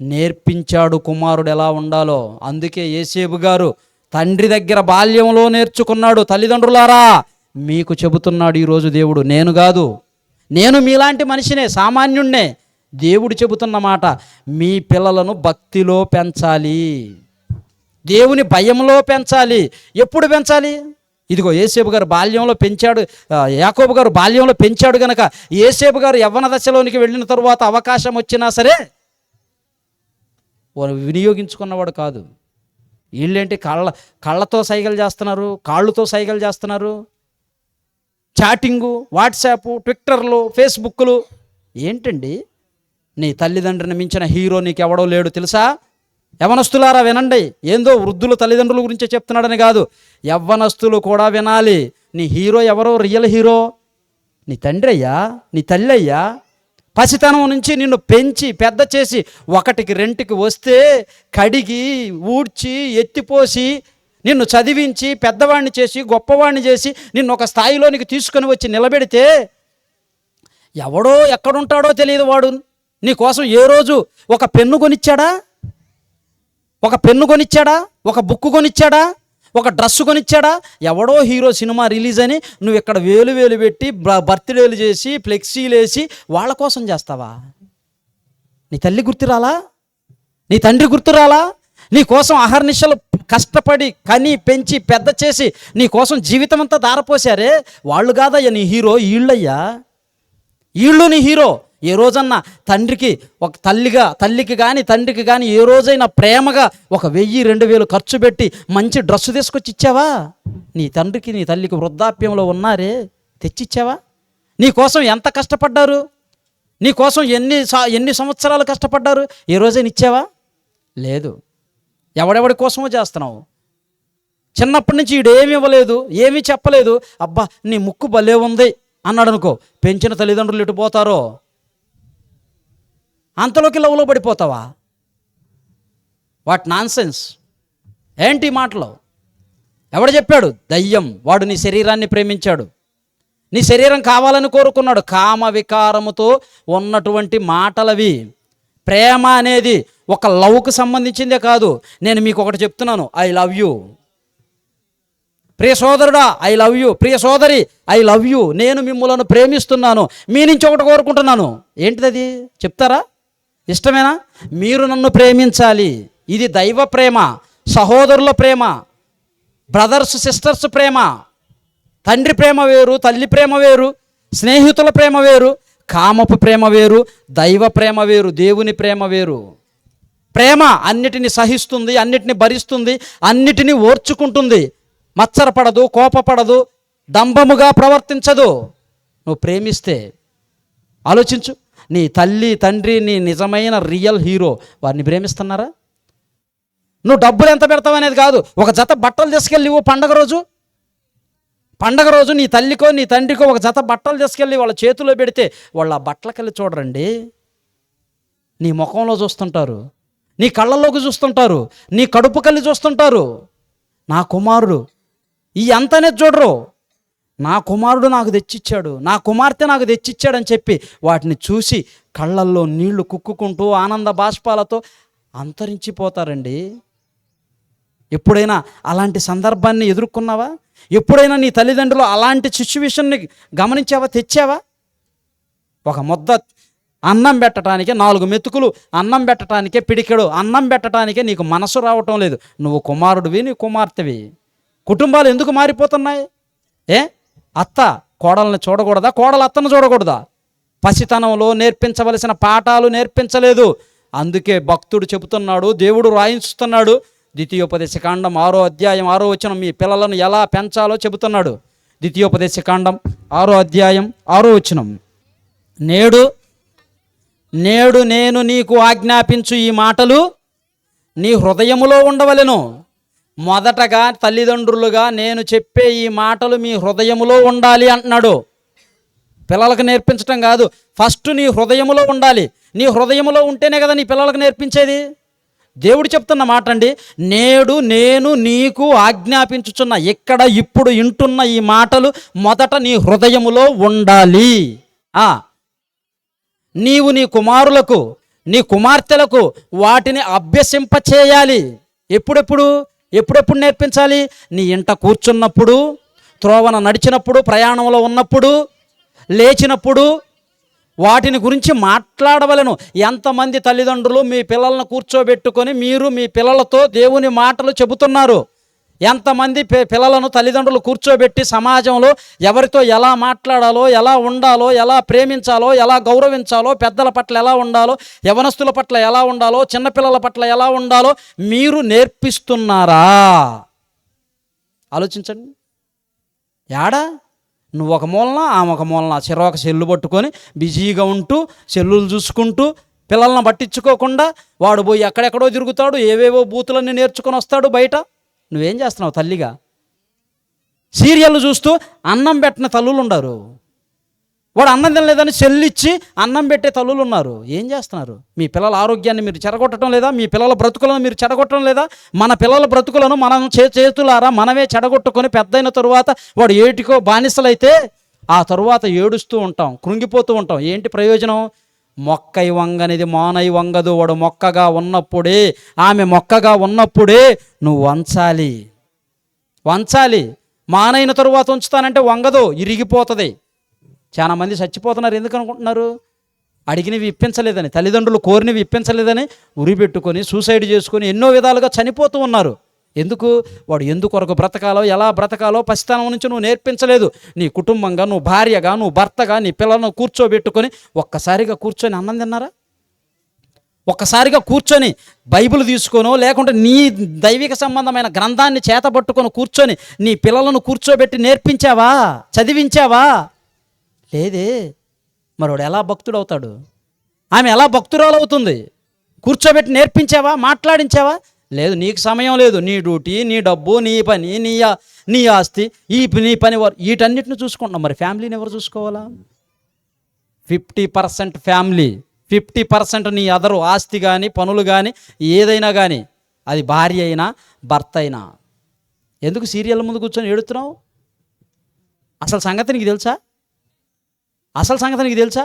నేర్పించాడు కుమారుడు ఎలా ఉండాలో. అందుకే యేసేపు గారు తండ్రి దగ్గర బాల్యంలో నేర్చుకున్నాడు. తల్లిదండ్రులారా మీకు చెబుతున్నాడు ఈరోజు దేవుడు, నేను కాదు, నేను మీలాంటి మనిషినే, సామాన్యుణ్ణే. దేవుడు చెబుతున్న మాట, మీ పిల్లలను భక్తిలో పెంచాలి, దేవుని భయంలో పెంచాలి. ఎప్పుడు పెంచాలి? ఇదిగో యేసేపు గారు బాల్యంలో పెంచాడు, యాకోబు గారు బాల్యంలో పెంచాడు గనక యేసేపు గారు యవ్వన దశలోనికి వెళ్ళిన తరువాత అవకాశం వచ్చినా సరే వినియోగించుకున్నవాడు కాదు. వీళ్ళేంటి కళ్ళతో సైగలు చేస్తున్నారు, కాళ్ళతో సైగలు చేస్తున్నారు, చాటింగు, వాట్సాప్, ట్విట్టర్లు, ఫేస్బుక్లు. ఏంటండి? నీ తల్లిదండ్రిని మించిన హీరో నీకు ఎవడో లేడు తెలుసా? యవ్వనస్తులారా వినండి, ఏందో వృద్ధులు తల్లిదండ్రుల గురించే చెప్తున్నాడని కాదు, యవ్వనస్తులు కూడా వినాలి. నీ హీరో ఎవరో? రియల్ హీరో నీ తండ్రి అయ్యా, నీ తల్లి అయ్యా. పసితనం నుంచి నిన్ను పెంచి పెద్ద చేసి 1కి 2కి వస్తే కడిగి ఊడ్చి ఎత్తిపోసి నిన్ను చదివించి పెద్దవాడిని చేసి గొప్పవాడిని చేసి నిన్ను ఒక స్థాయిలోనికి తీసుకొని వచ్చి నిలబెడితే ఎవడో ఎక్కడుంటాడో తెలియదు వాడు నీ కోసం ఏ రోజు ఒక పెన్ను కొనిచ్చాడా? ఒక బుక్ కొనిచ్చాడా? ఒక డ్రెస్సు కొనిచ్చాడా? ఎవడో హీరో సినిమా రిలీజ్ అని నువ్వు ఇక్కడ వేలు పెట్టి బర్త్డేలు చేసి ఫ్లెక్సీలు వేసి వాళ్ళ కోసం చేస్తావా? నీ తల్లి గుర్తురాలా? నీ తండ్రి గుర్తురాలా? నీ కోసం అహర్నిశలు కష్టపడి కని పెంచి పెద్ద చేసి నీ కోసం జీవితం అంతా దారపోసారే, వాళ్ళు కాదయ్యా నీ హీరో, వీళ్ళయ్యా. వీళ్ళు నీ హీరో. ఏ రోజన్నా తండ్రికి ఒక తల్లికి కానీ తండ్రికి కానీ ఏ రోజైనా ప్రేమగా 1000-2000 ఖర్చు పెట్టి మంచి డ్రెస్సు తీసుకొచ్చి ఇచ్చావా? నీ తండ్రికి నీ తల్లికి వృద్ధాప్యంలో ఉన్నారే, తెచ్చిచ్చావా? నీ కోసం ఎంత కష్టపడ్డారు? నీ కోసం ఎన్ని సంవత్సరాలు కష్టపడ్డారు? ఏ రోజైనా ఇచ్చావా? లేదు. ఎవడెవడి కోసమో చేస్తున్నావు. చిన్నప్పటి నుంచి ఈడేమి ఇవ్వలేదు, ఏమీ చెప్పలేదు. అబ్బా నీ ముక్కు భలే ఉంది అన్నాడు అనుకో, పెంచిన తల్లిదండ్రులు ఎటు పోతారో అంతలోకి లవ్లో పడిపోతావా? వాట్ నాన్సెన్స్ ఏంటి మాటలు? ఎవడు చెప్పాడు? దయ్యం. వాడు నీ శరీరాన్ని ప్రేమించాడు. నీ శరీరం కావాలని కోరుకున్నాడు. కామ వికారముతో ఉన్నటువంటి మాటలవి. ప్రేమ అనేది ఒక లవ్కు సంబంధించిందే కాదు. నేను మీకు ఒకటి చెప్తున్నాను, ఐ లవ్ యూ. ప్రియ సోదరుడా, ఐ లవ్ యూ. ప్రియ సోదరి, ఐ లవ్ యూ. నేను మిమ్మల్ని ప్రేమిస్తున్నాను. మీ నుంచి ఒకటి కోరుకుంటున్నాను. ఏంటిది అది చెప్తారా? ఇష్టమేనా? మీరు నన్ను ప్రేమించాలి. ఇది దైవ ప్రేమ, సహోదరుల ప్రేమ, బ్రదర్స్ సిస్టర్స్ ప్రేమ. తండ్రి ప్రేమ వేరు, తల్లి ప్రేమ వేరు, స్నేహితుల ప్రేమ వేరు, కామపు ప్రేమ వేరు, దైవ ప్రేమ వేరు, దేవుని ప్రేమ వేరు. ప్రేమ అన్నిటిని సహిస్తుంది, అన్నిటిని భరిస్తుంది, అన్నిటినీ ఓర్చుకుంటుంది, మత్సరపడదు, కోపపడదు, డంబముగా ప్రవర్తించదు. నువ్వు ప్రేమిస్తే ఆలోచించు. నీ తల్లి తండ్రి నీ నిజమైన రియల్ హీరో, వారిని ప్రేమిస్తున్నారా? నువ్వు డబ్బులు ఎంత పెడతావు అనేది కాదు. ఒక జత బట్టలు తీసుకెళ్ళి పండగ రోజు నీ తల్లికో నీ తండ్రికో ఒక జత బట్టలు తీసుకెళ్ళి వాళ్ళ చేతిలో పెడితే వాళ్ళు ఆ బట్టలకెళ్ళి చూడరండి. నీ ముఖంలో చూస్తుంటారు, నీ కళ్ళల్లోకి చూస్తుంటారు, నీ కడుపు కళ్ళి చూస్తుంటారు. నా కుమారుడు ఈ అంతనే చూడరు. నా కుమారుడు నాకు తెచ్చిచ్చాడు, నా కుమార్తె నాకు తెచ్చిచ్చాడని చెప్పి వాటిని చూసి కళ్ళల్లో నీళ్లు కుక్కుకుంటూ ఆనంద బాష్పాలతో అంతరించిపోతారండి. ఎప్పుడైనా అలాంటి సందర్భాన్ని ఎదుర్కొన్నావా? ఎప్పుడైనా నీ తల్లిదండ్రులు అలాంటి సిచ్యువేషన్ని గమనించావా, తెచ్చావా? ఒక ముద్ద అన్నం పెట్టడానికే 4 మెతుకులు అన్నం పెట్టడానికే, పిడికెడు అన్నం పెట్టడానికే నీకు మనసు రావటం లేదు. నువ్వు కుమారుడివి, నీ కుమార్తెవి. కుటుంబాలు ఎందుకు మారిపోతున్నాయి? అత్త కోడల్ని చూడకూడదా? కోడలు అత్తను చూడకూడదా? పసితనంలో నేర్పించవలసిన పాఠాలు నేర్పించలేదు. అందుకే భక్తుడు చెబుతున్నాడు, దేవుడు రాయించుతున్నాడు. ద్వితీయోపదేశకాండం 6వ అధ్యాయం 6వ వచనం మీ పిల్లలను ఎలా పెంచాలో చెబుతున్నాడు. ద్వితీయోపదేశకాండం 6వ అధ్యాయం 6వ వచనం. నేడు నేను నీకు ఆజ్ఞాపించు ఈ మాటలు నీ హృదయములో ఉండవలెను. మొదటగా తల్లిదండ్రులుగా నేను చెప్పే ఈ మాటలు మీ హృదయములో ఉండాలి అంటున్నాడు. పిల్లలకు నేర్పించటం కాదు, ఫస్ట్ నీ హృదయములో ఉండాలి. నీ హృదయములో ఉంటేనే కదా నీ పిల్లలకు నేర్పించేది. దేవుడు చెప్తున్న మాట అండి, నేడు నేను నీకు ఆజ్ఞాపించుచున్న, ఇక్కడ ఇప్పుడు వింటున్న ఈ మాటలు మొదట నీ హృదయములో ఉండాలి. నీవు నీ కుమారులకు నీ కుమార్తెలకు వాటిని అభ్యసింపచేయాలి. ఎప్పుడెప్పుడు నేర్పించాలి? నీ ఇంట కూర్చున్నప్పుడు, త్రోవన నడిచినప్పుడు, ప్రయాణంలో ఉన్నప్పుడు, లేచినప్పుడు వాటిని గురించి మాట్లాడవలను. ఎంతమంది తల్లిదండ్రులు మీ పిల్లలను కూర్చోబెట్టుకొని మీరు మీ పిల్లలతో దేవుని మాటలు చెబుతున్నారు? ఎంతమంది పిల్లలను తల్లిదండ్రులు కూర్చోబెట్టి సమాజంలో ఎవరితో ఎలా మాట్లాడాలో, ఎలా ఉండాలో, ఎలా ప్రేమించాలో, ఎలా గౌరవించాలో, పెద్దల పట్ల ఎలా ఉండాలో, యవనస్తుల పట్ల ఎలా ఉండాలో, చిన్నపిల్లల పట్ల ఎలా ఉండాలో మీరు నేర్పిస్తున్నారా? ఆలోచించండి. యాడా నువ్వు ఒక మూలన, ఆమె ఒక మూలన చెరొక సెల్లు పట్టుకొని బిజీగా ఉంటూ సెల్లులు చూసుకుంటూ పిల్లలను పట్టించుకోకుండా వాడు పోయి ఎక్కడెక్కడో తిరుగుతాడు, ఏవేవో బూతులన్నీ నేర్చుకొని వస్తాడు బయట. నువ్వేం చేస్తున్నావు తల్లిగా? సీరియల్ చూస్తూ అన్నం పెట్టిన తల్లులు ఉన్నారు. వాడు అన్నం తినలేదని సెల్లిచ్చి అన్నం పెట్టే తల్లులు ఉన్నారు. ఏం చేస్తున్నారు? మీ పిల్లల ఆరోగ్యాన్ని మీరు చెడగొట్టడం లేదా? మీ పిల్లల బ్రతుకులను మీరు చెడగొట్టడం లేదా? మన పిల్లల బ్రతుకులను మనం చేతులారా మనమే చెడగొట్టుకొని పెద్దయిన తరువాత వాడు ఏటికో బానిసలైతే ఆ తరువాత ఏడుస్తూ ఉంటాం, కృంగిపోతూ ఉంటాం. ఏంటి ప్రయోజనం? మొక్కై వంగనిది మానై వంగదు. వాడు మొక్కగా ఉన్నప్పుడే, ఆమె మొక్కగా ఉన్నప్పుడే నువ్వు వంచాలి. మానైన తరువాత ఉంచుతానంటే వంగదు, ఇరిగిపోతుంది. చాలా మంది చచ్చిపోతున్నారు. ఎందుకు అనుకుంటున్నారు? అడిగినవి ఇప్పించలేదని, తల్లిదండ్రులు కోరినవి ఇప్పించలేదని ఉరిపెట్టుకొని సూసైడ్ చేసుకొని ఎన్నో విధాలుగా చనిపోతూ ఉన్నారు. ఎందుకు? వాడు ఎందుకొరకు బ్రతకాలో, ఎలా బ్రతకాలో పసితనం నుంచి నువ్వు నేర్పించలేదు. నీ కుటుంబంగా, నువ్వు భార్యగా, నువ్వు భర్తగా నీ పిల్లలను కూర్చోబెట్టుకొని ఒక్కసారిగా కూర్చొని అన్నం తిన్నారా? ఒక్కసారిగా కూర్చొని బైబిల్ తీసుకోనో లేకుంటే నీ దైవిక సంబంధమైన గ్రంథాన్ని చేతబట్టుకొని కూర్చొని నీ పిల్లలను కూర్చోబెట్టి నేర్పించావా? చదివించావా? లేదే. మరోడు ఎలా భక్తుడు అవుతాడు? ఆమె ఎలా భక్తురాలు అవుతుంది? కూర్చోబెట్టి నేర్పించావా? మాట్లాడించావా? లేదు. నీకు సమయం లేదు. నీ డ్యూటీ, నీ డబ్బు, నీ పని, నీ ఆస్తి, నీ పని, వీటన్నిటిని చూసుకుంటున్నాం. మరి ఫ్యామిలీని ఎవరు చూసుకోవాలా? 50% ఫ్యామిలీ, 50% నీ అదరు ఆస్తి కానీ, పనులు కానీ, ఏదైనా కానీ, అది భార్య అయినా భర్త అయినా. ఎందుకు సీరియల్ ముందు కూర్చొని ఏడుతున్నావు? అసలు సంగతి నీకు తెలుసా? అసలు సంగతి నీకు తెలుసా?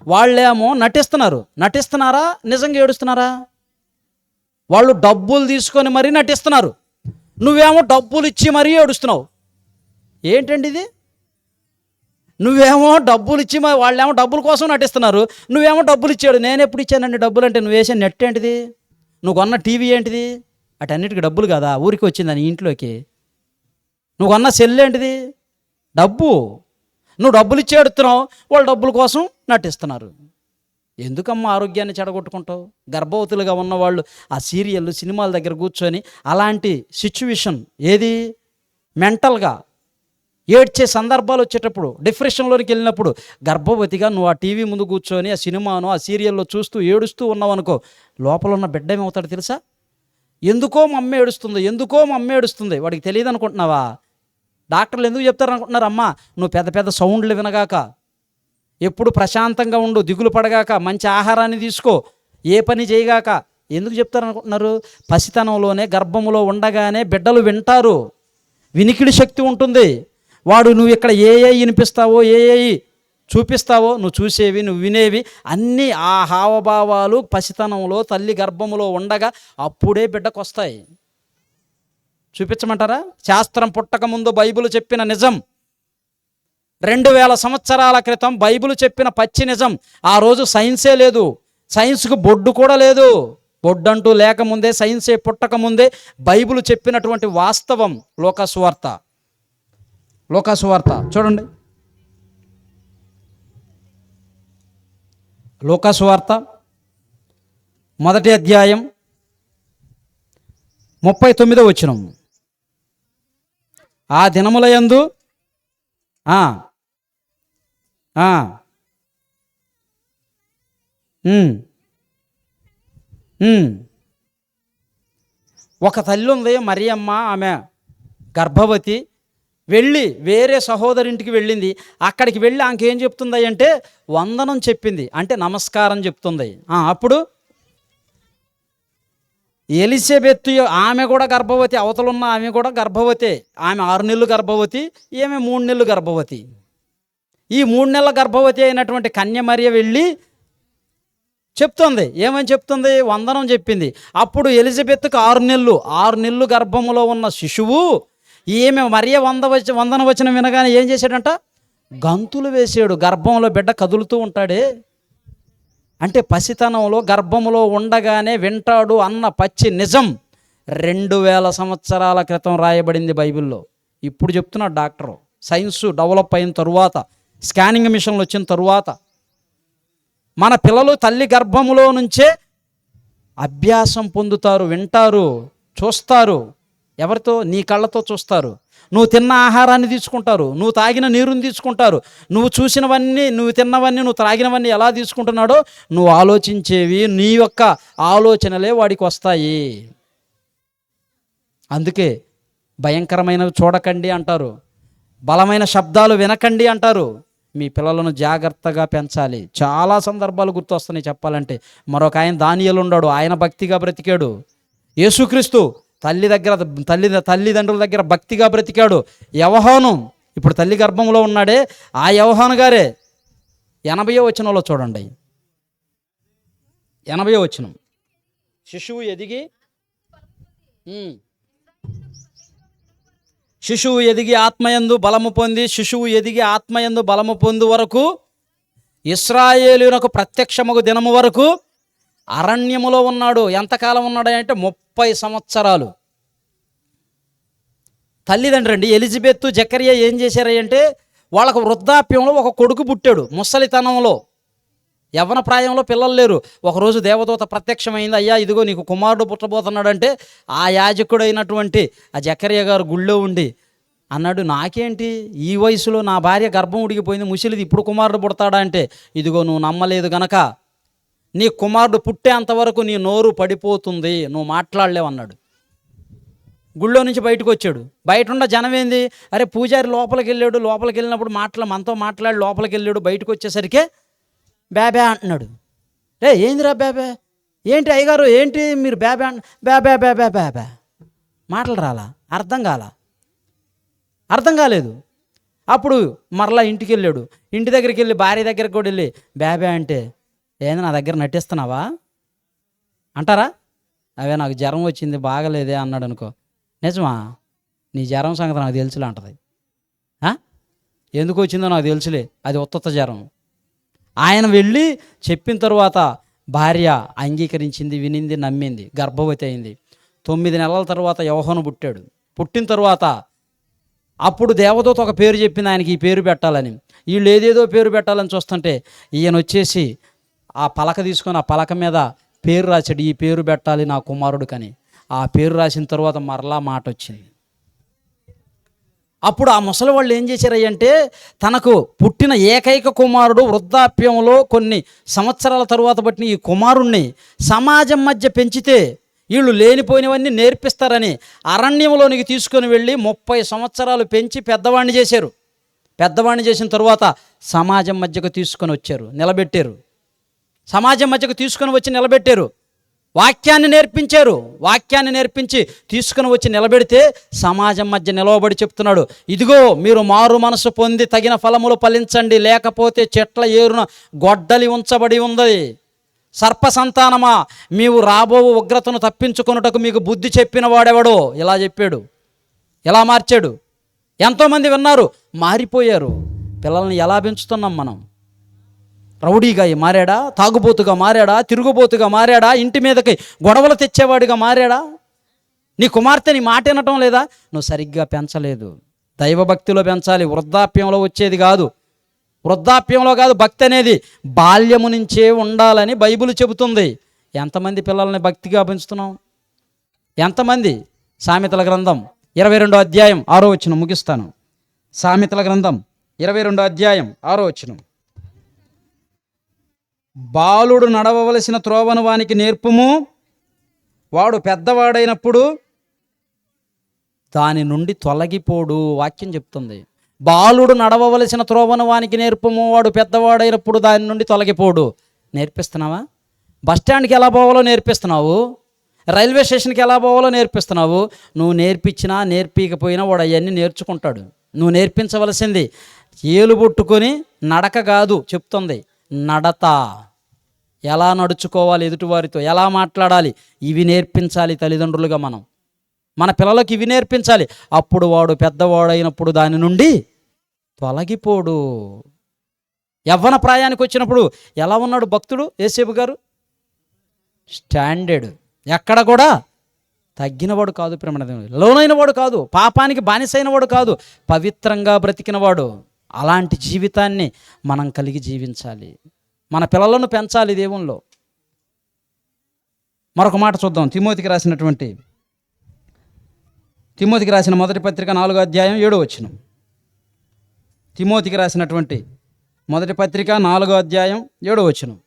వాళ్ళేమో నటిస్తున్నారా నిజంగా ఏడుస్తున్నారా? వాళ్ళు డబ్బులు తీసుకొని మరీ నటిస్తున్నారు, నువ్వేమో డబ్బులు ఇచ్చి మరీ ఏడుస్తున్నావు. ఏంటండి ఇది? నువ్వేమో డబ్బులు ఇచ్చి వాళ్ళేమో డబ్బుల కోసం నటిస్తున్నారు, నువ్వేమో డబ్బులు ఇచ్చాడు. నేను ఎప్పుడు ఇచ్చానండి డబ్బులు? అంటే నువ్వు వేసే నెట్ ఏంటిది? నువ్వు కొన్న టీవీ ఏంటిది? అటన్నిటికీ డబ్బులు కదా, ఊరికి వచ్చిందని ఇంట్లోకి. నువ్వు కొన్న సెల్ ఏంటిది? డబ్బు. నువ్వు డబ్బులు ఇచ్చి ఏడుతున్నావు, వాళ్ళు డబ్బుల కోసం నటిస్తున్నారు. ఎందుకమ్మా ఆరోగ్యాన్ని చెడగొట్టుకుంటావు? గర్భవతులుగా ఉన్నవాళ్ళు ఆ సీరియళ్ళు సినిమాల దగ్గర కూర్చొని అలాంటి సిచ్యువేషన్ ఏది మెంటల్గా ఏడ్చే సందర్భాలు వచ్చేటప్పుడు, డిప్రెషన్లోకి వెళ్ళినప్పుడు, గర్భవతిగా నువ్వు ఆ టీవీ ముందు కూర్చొని ఆ సినిమాను ఆ సీరియల్లో చూస్తూ ఏడుస్తూ ఉన్నావు అనుకో, లోపల ఉన్న బిడ్డ ఏమవుతాడు తెలుసా? ఎందుకో మా అమ్మ ఏడుస్తుంది, వాడికి తెలియదు అనుకుంటున్నావా? డాక్టర్లు ఎందుకు చెప్తారు అనుకుంటున్నారు? అమ్మా నువ్వు పెద్ద పెద్ద సౌండ్లు వినగాక, ఎప్పుడు ప్రశాంతంగా ఉండు, దిగులు పడగాక, మంచి ఆహారాన్ని తీసుకో, ఏ పని చేయగాక. ఎందుకు చెప్తారు అనుకుంటున్నారు? పసితనంలోనే గర్భములో ఉండగానే బిడ్డలు వింటారు, వినికిడి శక్తి ఉంటుంది. వాడు నువ్వు ఇక్కడ ఏ వినిపిస్తావో ఏ చూపిస్తావో, నువ్వు చూసేవి నువ్వు వినేవి అన్నీ ఆ హావభావాలు పసితనంలో తల్లి గర్భములో ఉండగా అప్పుడే బిడ్డకు వస్తాయి. చూపించమంటారా? శాస్త్రం పుట్టక ముందు బైబిల్ చెప్పిన నిజం, 2000 సంవత్సరాల క్రితం బైబిల్ చెప్పిన పచ్చి నిజం. ఆ రోజు సైన్సే లేదు, సైన్స్కు బొడ్డు కూడా లేదు. బొడ్డు అంటూ లేకముందే, సైన్సే పుట్టకముందే బైబిల్ చెప్పినటువంటి వాస్తవం. లోకాసువార్త చూడండి. లోకాసువార్త 1వ అధ్యాయం 39వ వచనం. ఆ దినములయందు ఒక తల్లి ఉంది మరియమ్మ, ఆమె గర్భవతి, వెళ్ళి వేరే సహోదరింటికి వెళ్ళింది. అక్కడికి వెళ్ళి ఆమెకేం చెప్తుంది అంటే వందనం చెప్పింది, అంటే నమస్కారం చెప్తుంది. అప్పుడు ఎలిజబెత్ ఆమె కూడా గర్భవతి, అవతలున్న ఆమె కూడా గర్భవతి. ఆమె 6 నెలలు గర్భవతి, ఈమె 3 నెలలు గర్భవతి. ఈ 3 నెలల గర్భవతి అయినటువంటి కన్య మరియ వెళ్ళి చెప్తుంది. ఏమని చెప్తుంది? వందనం చెప్పింది. అప్పుడు ఎలిజబెత్కు 6 నెలలు గర్భములో ఉన్న శిశువు, ఈమె మరియ వందన వచనం వినగానే ఏం చేశాడంట? గంతులు వేసాడు. గర్భంలో బిడ్డ కదులుతూ ఉంటాడే, అంటే పసితనంలో గర్భములో ఉండగానే వింటాడు అన్న పచ్చి నిజం 2000 సంవత్సరాల క్రితం రాయబడింది బైబిల్లో. ఇప్పుడు చెప్తున్నాడు డాక్టరు. సైన్సు డెవలప్ అయిన తరువాత, స్కానింగ్ మిషన్లు వచ్చిన తరువాత మన పిల్లలు తల్లి గర్భములో నుంచే అభ్యాసం పొందుతారు, వింటారు, చూస్తారు. ఎవరితో? నీ కళ్ళతో చూస్తారు. నువ్వు తిన్న ఆహారాన్ని తీసుకుంటారు, నువ్వు తాగిన నీరుని తీసుకుంటారు, నువ్వు చూసినవన్నీ, నువ్వు తిన్నవన్నీ, నువ్వు త్రాగినవన్నీ ఎలా తీసుకుంటున్నాడో నువ్వు ఆలోచించేవి, నీ యొక్క ఆలోచనలే వాడికి వస్తాయి. అందుకే భయంకరమైనవి చూడకండి అంటారు, బలమైన శబ్దాలు వినకండి అంటారు. మీ పిల్లలను జాగ్రత్తగా పెంచాలి. చాలా సందర్భాలు గుర్తొస్తున్నాయి చెప్పాలంటే. మరొక ఆయన దానియేలు ఉన్నాడు, ఆయన భక్తిగా బ్రతికాడు. యేసుక్రీస్తు తల్లిదండ్రుల దగ్గర భక్తిగా బ్రతికాడు. యోహాను ఇప్పుడు తల్లి గర్భంలో ఉన్నాడే, ఆ యోహాను గారే 80వ వచనంలో చూడండి. 80వ వచనం. శిశువు ఎదిగి ఆత్మయందు బలము పొందు వరకు, ఇశ్రాయేలునకు ప్రత్యక్షమగు దినము వరకు అరణ్యములో ఉన్నాడు. ఎంతకాలం ఉన్నాడు అంటే 30 సంవత్సరాలు. తల్లిదండ్రి అండి ఎలిజబెత్, జకరియా ఏం చేశారంటే, వాళ్ళకు వృద్ధాప్యంలో ఒక కొడుకు పుట్టాడు. ముసలితనంలో, యవ్వన ప్రాయంలో పిల్లలు లేరు. ఒకరోజు దేవదూత ప్రత్యక్షమైంది. అయ్యా ఇదిగో నీకు కుమారుడు పుట్టబోతున్నాడంటే, ఆ యాజకుడైనటువంటి ఆ జకరియా గారు గుళ్ళో ఉండి అన్నాడు, నాకేంటి ఈ వయసులో నా భార్య గర్భం ఉడిగిపోయింది, ముసలిది, ఇప్పుడు కుమారుడు పుడతాడా అంటే, ఇదిగో నువ్వు నమ్మలేదు గనక నీ కుమారుడు పుట్టేంతవరకు నీ నోరు పడిపోతుంది, నువ్వు మాట్లాడలేవు అన్నాడు. గుళ్ళో నుంచి బయటకు వచ్చాడు. బయట ఉన్న జనం ఏంది, అరే పూజారి లోపలికి వెళ్ళినప్పుడు మనతో మాట్లాడి లోపలికి వెళ్ళాడు. బయటకు వచ్చేసరికి బ్యాబే అంటున్నాడు. ఏందిరా బ్యాబే, ఏంటి అయ్యగారు, ఏంటి మీరు బ్యాబే బ్యాబే మాటలు రాలా, అర్థం కాలేదు. అప్పుడు మరలా ఇంటికి వెళ్ళాడు. ఇంటి దగ్గరికి వెళ్ళి భార్య దగ్గరికి కూడా వెళ్ళి బాబే అంటే, ఏంది నా దగ్గర నటిస్తున్నావా అంటారా? అవే నాకు జ్వరం వచ్చింది బాగలేదే అన్నాడు అనుకో, నిజమా? నీ జ్వరం సంగతి నాకు తెలుసులే అంటది. ఎందుకు వచ్చిందో నాకు తెలుసులే, అది ఉత్తత జ్వరం. ఆయన వెళ్ళి చెప్పిన తరువాత భార్య అంగీకరించింది, వినింది, నమ్మింది, గర్భవతి అయింది. 9 నెలల తర్వాత యోహాను పుట్టాడు. పుట్టిన తరువాత అప్పుడు దేవదూత ఒక పేరు చెప్పింది ఆయనకి, ఈ పేరు పెట్టాలని. వీళ్ళు ఏదేదో పేరు పెట్టాలని చూస్తుంటే ఈయన వచ్చేసి ఆ పలక తీసుకొని ఆ పలక మీద పేరు రాశాడు, ఈ పేరు పెట్టాలి నా కుమారుడికని. ఆ పేరు రాసిన తర్వాత మరలా మాట వచ్చింది. అప్పుడు ఆ ముసలి వాళ్ళు ఏం చేశారంటే, తనకు పుట్టిన ఏకైక కుమారుడు వృద్ధాప్యంలో కొన్ని సంవత్సరాల తరువాత పట్టిన ఈ కుమారుణ్ణి సమాజం మధ్య పెంచితే వీళ్ళు లేనిపోయినవన్నీ నేర్పిస్తారని అరణ్యంలోనికి తీసుకొని వెళ్ళి 30 సంవత్సరాలు పెంచి పెద్దవాడిని చేశారు. పెద్దవాడిని చేసిన తరువాత సమాజం మధ్యకు తీసుకొని వచ్చారు, నిలబెట్టారు. సమాజం మధ్యకు తీసుకొని వచ్చి నిలబెట్టారు. వాక్యాన్ని నేర్పించారు. వాక్యాన్ని నేర్పించి తీసుకుని వచ్చి నిలబెడితే సమాజం మధ్య నిలవబడి చెప్తున్నాడు, ఇదిగో మీరు మారు మనసు పొంది తగిన ఫలములు ఫలించండి, లేకపోతే చెట్ల ఏరున గొడ్డలి ఉంచబడి ఉంది. సర్ప సంతానమా, నీవు రాబో ఉగ్రతను తప్పించుకొనుటకు మీకు బుద్ధి చెప్పిన వాడెవడో. ఇలా చెప్పాడు, ఎలా మార్చాడు. ఎంతోమంది విన్నారు, మారిపోయారు. పిల్లల్ని ఎలా పెంచుతున్నాం మనం? రౌడీగా మారాడా? తాగుబోతుగా మారాడా? తిరుగుబోతుగా మారాడా? ఇంటి మీదకి గొడవలు తెచ్చేవాడిగా మారాడా? నీ కుమార్తె నీ మాట వినటం లేదా? నువ్వు సరిగ్గా పెంచలేదు. దైవభక్తిలో పెంచాలి, వృద్ధాప్యంలో వచ్చేది కాదు. వృద్ధాప్యంలో కాదు, భక్తి అనేది బాల్యము నుంచే ఉండాలని బైబిల్ చెబుతుంది. ఎంతమంది పిల్లల్ని భక్తిగా పెంచుతున్నాం? ఎంతమంది? సామెతల గ్రంథం 22వ అధ్యాయం 6వ వచనం ముగిస్తాను. సామెతల గ్రంథం 22వ అధ్యాయం 6వ వచనం. బాలుడు నడవవలసిన త్రోవను వానికి నేర్పుము, వాడు పెద్దవాడైనప్పుడు దాని నుండి తొలగిపోడు. వాక్యం చెప్తుంది, బాలుడు నడవవలసిన త్రోవను వానికి నేర్పుము, వాడు పెద్దవాడైనప్పుడు దాని నుండి తొలగిపోడు. నేర్పిస్తున్నావా? బస్టాండ్కి ఎలా పోవాలో నేర్పిస్తున్నావు, రైల్వే స్టేషన్కి ఎలా పోవాలో నేర్పిస్తున్నావు. నువ్వు నేర్పించినా నేర్పించకపోయినా వాడు అవన్నీ నేర్చుకుంటాడు. నువ్వు నేర్పించవలసింది ఏలు పట్టుకొని నడక కాదు చెప్తుంది, నడత. ఎలా నడుచుకోవాలి, ఎదుటివారితో ఎలా మాట్లాడాలి, ఇవి నేర్పించాలి తల్లిదండ్రులుగా మనం. మన పిల్లలకి ఇవి నేర్పించాలి. అప్పుడు వాడు పెద్దవాడైనప్పుడు దాని నుండి తొలగిపోడు. యవ్వన ప్రాయానికి వచ్చినప్పుడు ఎలా ఉన్నాడు భక్తుడు యేసేపు గారు? స్టాండర్డ్, ఎక్కడ కూడా తగ్గినవాడు కాదు, లోనైన వాడు కాదు, పాపానికి బానిసైన వాడు కాదు, పవిత్రంగా బ్రతికినవాడు. అలాంటి జీవితాన్ని మనం కలిగి జీవించాలి. మన పిల్లలను పెంచాలి దేవునిలో. మరొక మాట చూద్దాం. తిమోతికి రాసిన మొదటి పత్రిక 4వ అధ్యాయం 7వ వచనం. తిమోతికి రాసినటువంటి మొదటి పత్రిక 4వ అధ్యాయం 7వ వచనం.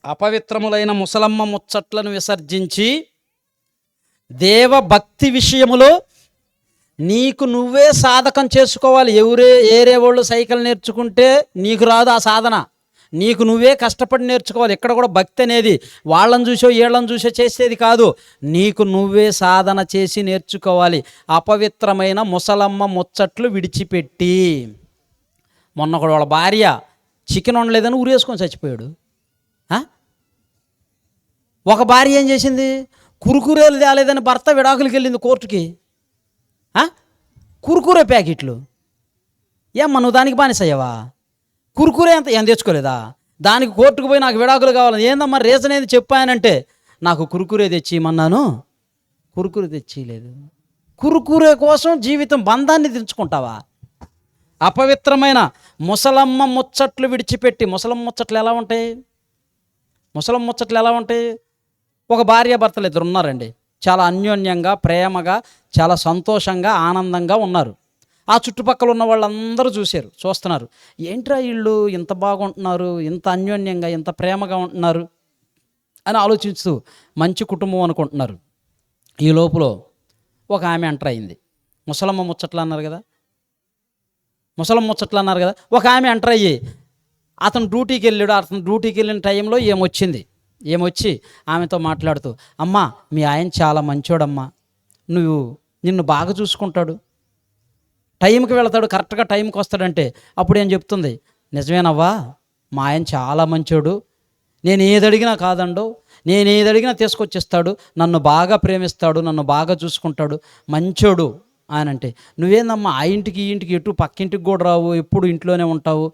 అపవిత్రములైన ముసలమ్మ ముచ్చట్లను విసర్జించి దేవభక్తి విషయములో నీకు నువ్వే సాధకం చేసుకోవాలి. ఏరే వాళ్ళు సైకిల్ నేర్చుకుంటే నీకు రాదు ఆ సాధన. నీకు నువ్వే కష్టపడి నేర్చుకోవాలి. ఇక్కడ కూడా భక్తి అనేది వాళ్ళని చూసో వీళ్ళని చూసో చేసేది కాదు, నీకు నువ్వే సాధన చేసి నేర్చుకోవాలి. అపవిత్రమైన ముసలమ్మ ముచ్చట్లు విడిచిపెట్టి. మొన్న కూడా వాళ్ళ భార్య చికెన్ వండలేదని ఊరేసుకొని చచ్చిపోయాడు. ఒక భార్య ఏం చేసింది? కురుకురేలు తేలేదని భర్త విడాకులకి వెళ్ళింది కోర్టుకి. కురుకురే ప్యాకెట్లు ఏమ్మా నువ్వు దానికి బానిసయ్యావా? కురుకురే ఏం తెచ్చుకోలేదా? దానికి కోర్టుకు పోయి నాకు విడాకులు కావాలని. ఏందమ్మా రీజన్ ఏంది చెప్పానంటే, నాకు కురుకురే తెచ్చిమన్నాను, కురుకురే తెచ్చిలేదు. కురుకురే కోసం జీవితం బంధాన్ని తెంచుకుంటావా? అపవిత్రమైన ముసలమ్మ ముచ్చట్లు విడిచిపెట్టి. ముసలమ్మ ముచ్చట్లు ఎలా ఉంటాయి? ఒక భార్య భర్తలు ఇద్దరు ఉన్నారండి, చాలా అన్యోన్యంగా, ప్రేమగా, చాలా సంతోషంగా, ఆనందంగా ఉన్నారు. ఆ చుట్టుపక్కల ఉన్న వాళ్ళందరూ చూస్తున్నారు. ఏంట్రా వీళ్ళు ఇంత బాగుంటున్నారు, ఇంత అన్యోన్యంగా, ఇంత ప్రేమగా ఉంటున్నారు అని ఆలోచిస్తూ మంచి కుటుంబం అనుకుంటున్నారు. ఈ లోపల ఒక ఆమె ఎంటర్ అయింది. ముసలమ్మ ముచ్చట్లు అన్నారు కదా, ఒక ఆమె ఎంటర్ అయ్యి అతను డ్యూటీకి వెళ్ళాడు. అతను డ్యూటీకి వెళ్ళిన టైంలో ఏమొచ్చి ఆమెతో మాట్లాడుతూ, అమ్మా మీ ఆయన చాలా మంచోడమ్మా, నిన్ను బాగా చూసుకుంటాడు, టైంకి వెళతాడు, కరెక్ట్గా టైంకి వస్తాడంటే అప్పుడు ఏం చెప్తుంది, నిజమేనవ్వా మా ఆయన చాలా మంచోడు, నేను ఏది అడిగినా కాదండు, నేను ఏది అడిగినా తీసుకొచ్చిస్తాడు, నన్ను బాగా ప్రేమిస్తాడు, నన్ను బాగా చూసుకుంటాడు, మంచోడు ఆయన అంటే. నువ్వేందమ్మా ఆ ఇంటికి ఈ ఇంటికి ఎటు పక్కింటికి కూడా రావు, ఎప్పుడు ఇంట్లోనే ఉంటావు,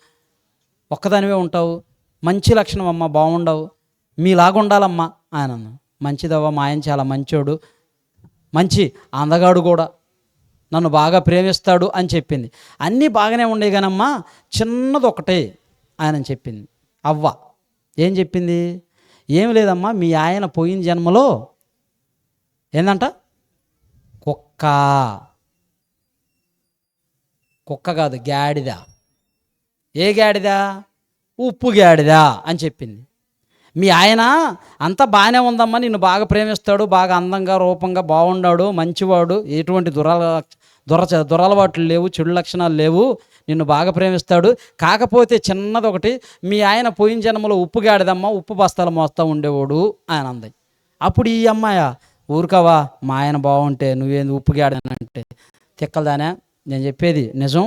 ఒక్కదానివే ఉంటావు, మంచి లక్షణం అమ్మ, బాగుండవు, మీలాగా ఉండాలమ్మా ఆయన అన్న. మంచిదవ్వ మా ఆయన చాలా మంచోడు, మంచి అందగాడు కూడా, నన్ను బాగా ప్రేమిస్తాడు అని చెప్పింది. అన్నీ బాగానే ఉండే కానమ్మా చిన్నది ఒకటే ఆయన చెప్పింది. అవ్వ ఏం చెప్పింది, ఏం లేదమ్మా మీ ఆయన పోయిన జన్మలో ఏందంట కుక్క కాదు గాడిద. ఏ గాడిద, ఉప్పు గాడిద అని చెప్పింది. మీ ఆయన అంతా బాగానే ఉందమ్మా, నిన్ను బాగా ప్రేమిస్తాడు, బాగా అందంగా రూపంగా బాగున్నాడు, మంచివాడు, ఎటువంటి దురలవాట్లు లేవు, చెడు లక్షణాలు లేవు, నిన్ను బాగా ప్రేమిస్తాడు, కాకపోతే చిన్నది ఒకటి, మీ ఆయన పోయిన జన్మలో ఉప్పు గాడిదమ్మా, ఉప్పు బస్తాలు మోస్తూ ఉండేవాడు ఆయన అంది. అప్పుడు ఈ అమ్మాయ ఊరుకవా మా ఆయన బాగుంటే నువ్వేంది ఉప్పు గాడిదనంటే, తిక్కలదానే నేను చెప్పేది నిజం,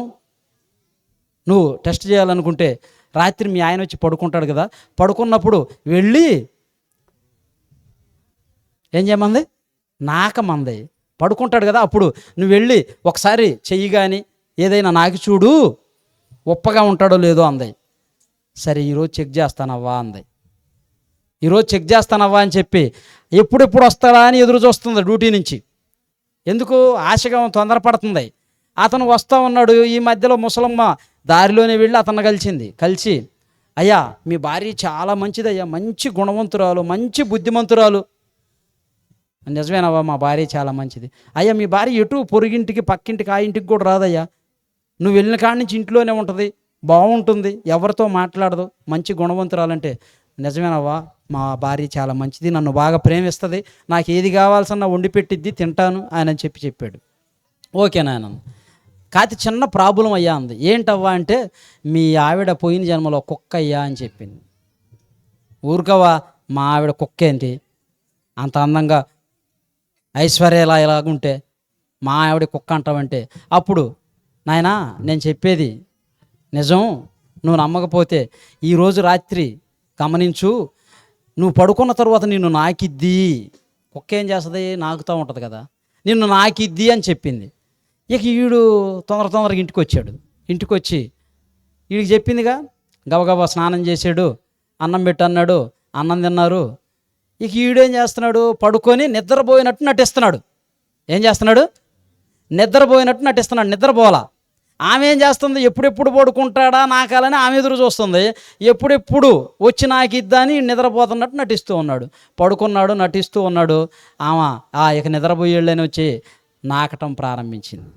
నువ్వు టెస్ట్ చేయాలనుకుంటే రాత్రి మీ ఆయన వచ్చి పడుకుంటాడు కదా, పడుకున్నప్పుడు వెళ్ళి ఏం చేయమంది, నాకమంది, పడుకుంటాడు కదా, అప్పుడు నువ్వు వెళ్ళి ఒకసారి చెయ్యి కానీ ఏదైనా నాకి చూడు ఉప్పగా ఉంటాడో లేదో అంది. సరే ఈరోజు చెక్ చేస్తానవ్వా అంది. ఈరోజు చెక్ చేస్తానవ్వా అని చెప్పి ఎప్పుడెప్పుడు వస్తాడా అని ఎదురు చూస్తుంది డ్యూటీ నుంచి. ఎందుకు ఆశగా తొందరపడుతుంది. అతను వస్తూ ఉన్నాడు. ఈ మధ్యలో ముసలమ్మ దారిలోనే వెళ్ళి అతను కలిసి అయ్యా మీ భార్య చాలా మంచిదయ్యా, మంచి గుణవంతురాలు, మంచి బుద్ధిమంతురాలు. నిజమేనవ్వా మా భార్య చాలా మంచిది. అయ్యా మీ భార్య ఎటు పొరుగింటికి పక్కింటికి ఆ ఇంటికి కూడా రాదయ్యా, నువ్వు వెళ్ళిన కాడి నుంచి ఇంట్లోనే ఉంటుంది, బాగుంటుంది, ఎవరితో మాట్లాడదు, మంచి గుణవంతురాలంటే. నిజమేనవ్వా మా భార్య చాలా మంచిది, నన్ను బాగా ప్రేమిస్తుంది, నాకు ఏది కావాల్సన్నా వండి పెట్టిద్ది, తింటాను ఆయన చెప్పాడు. ఓకే నాయన, కాకపోతే చిన్న ప్రాబ్లం అయ్యా అంది. ఏంటవ్వా అంటే మీ ఆవిడ పోయిన జన్మలో కుక్క అయ్యా అని చెప్పింది. ఊరుకవా మా ఆవిడ కుక్క ఏంటి, అంత అందంగా ఐశ్వర్యలా ఇలాగుంటే మా ఆవిడ కుక్క అంటావంటే, అప్పుడు నాయనా నేను చెప్పేది నిజం, నువ్వు నమ్మకపోతే ఈరోజు రాత్రి గమనించు, నువ్వు పడుకున్న తర్వాత నిన్ను నాకిద్ది, కుక్క ఏం చేస్తుంది నాకుతూ ఉంటుంది కదా, నిన్ను నాకిద్ది అని చెప్పింది. ఇక ఈడు తొందరగా ఇంటికి వచ్చి వీడికి చెప్పిందిగా, గబగబా స్నానం చేశాడు, అన్నం పెట్టన్నాడు, అన్నం తిన్నారు. ఇక ఈడేం చేస్తున్నాడు, పడుకొని నిద్రపోయినట్టు నటిస్తున్నాడు. ఏం చేస్తున్నాడు, నిద్రపోయినట్టు నటిస్తున్నాడు, నిద్రపోలా. ఆమె ఏం చేస్తుంది, ఎప్పుడెప్పుడు పడుకుంటాడా నాకాలని ఆమె ఎదురు చూస్తుంది, ఎప్పుడెప్పుడు వచ్చి నాకు ఇద్దని నిద్రపోతున్నట్టు నటిస్తూ ఉన్నాడు. పడుకున్నాడు, నటిస్తూ ఉన్నాడు. ఆమె ఇక నిద్రపోయేళ్ళని వచ్చి నాకటం ప్రారంభించింది.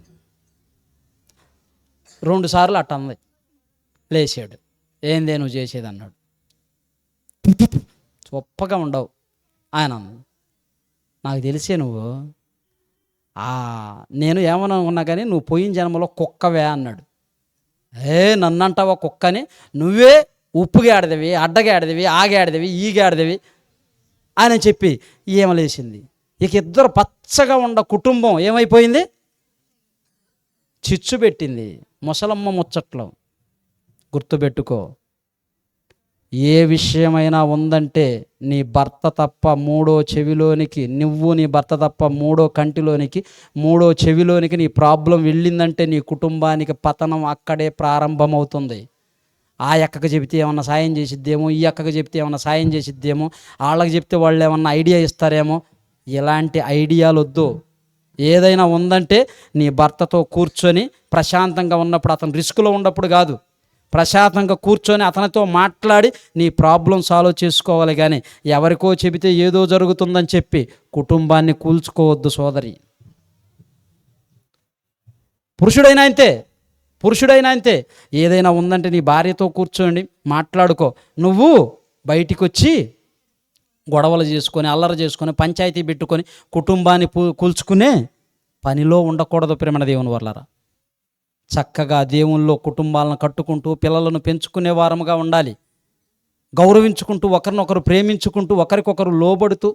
2 సార్లు అట్టంది. లేచాడు. ఏందే నువ్వు చేసేది అన్నాడు. గొప్పగా ఉండవు ఆయన. నాకు తెలిసే నువ్వు నేను ఏమన్నా ఉన్నా కానీ నువ్వు పోయిన జన్మలో కుక్కవే అన్నాడు. నన్నంటావా కుక్కని, నువ్వే ఉప్పుగాడిదవి, అడ్డగాడిదవి, ఆగాడిదవి, ఈగాడిదవి అని చెప్పి ఏమలేసింది. ఇక ఇద్దరు పచ్చగా ఉన్న కుటుంబం ఏమైపోయింది, చిచ్చు పెట్టింది. ముసలమ్మ ముచ్చట్లో గుర్తుపెట్టుకో, ఏ విషయమైనా ఉందంటే నీ భర్త తప్ప మూడో చెవిలోనికి, నీ భర్త తప్ప మూడో కంటిలోనికి, మూడో చెవిలోనికి నీ ప్రాబ్లం వెళ్ళిందంటే నీ కుటుంబానికి పతనం అక్కడే ప్రారంభమవుతుంది. ఆ అక్కకు చెబితే ఏమన్నా సాయం చేసిద్దేమో, ఈ అక్కకు చెబితే ఏమన్నా సాయం చేసిద్దేమో, వాళ్ళకి చెప్తే వాళ్ళు ఏమన్నా ఐడియా ఇస్తారేమో. ఇలాంటి ఐడియాలు వద్దు. ఏదైనా ఉందంటే నీ భర్తతో కూర్చొని ప్రశాంతంగా ఉన్నప్పుడు, అతను రిస్క్లో ఉన్నప్పుడు కాదు, ప్రశాంతంగా కూర్చొని అతనితో మాట్లాడి నీ ప్రాబ్లం సాల్వ్ చేసుకోవాలి. కానీ ఎవరికో చెబితే ఏదో జరుగుతుందని చెప్పి కుటుంబాన్ని కూల్చుకోవద్దు సోదరి. పురుషుడైనా అంతే. ఏదైనా ఉందంటే నీ భార్యతో కూర్చోండి, మాట్లాడుకో. నువ్వు బయటికి వచ్చి గొడవలు చేసుకొని, అల్లరి చేసుకొని, పంచాయతీ పెట్టుకొని కుటుంబాన్ని కూల్చుకునే పనిలో ఉండకూడదు. ప్రేమణ దేవుని వర్లారా, చక్కగా దేవుల్లో కుటుంబాలను కట్టుకుంటూ పిల్లలను పెంచుకునే వారముగా ఉండాలి. గౌరవించుకుంటూ, ఒకరినొకరు ప్రేమించుకుంటూ, ఒకరికొకరు లోబడుతూ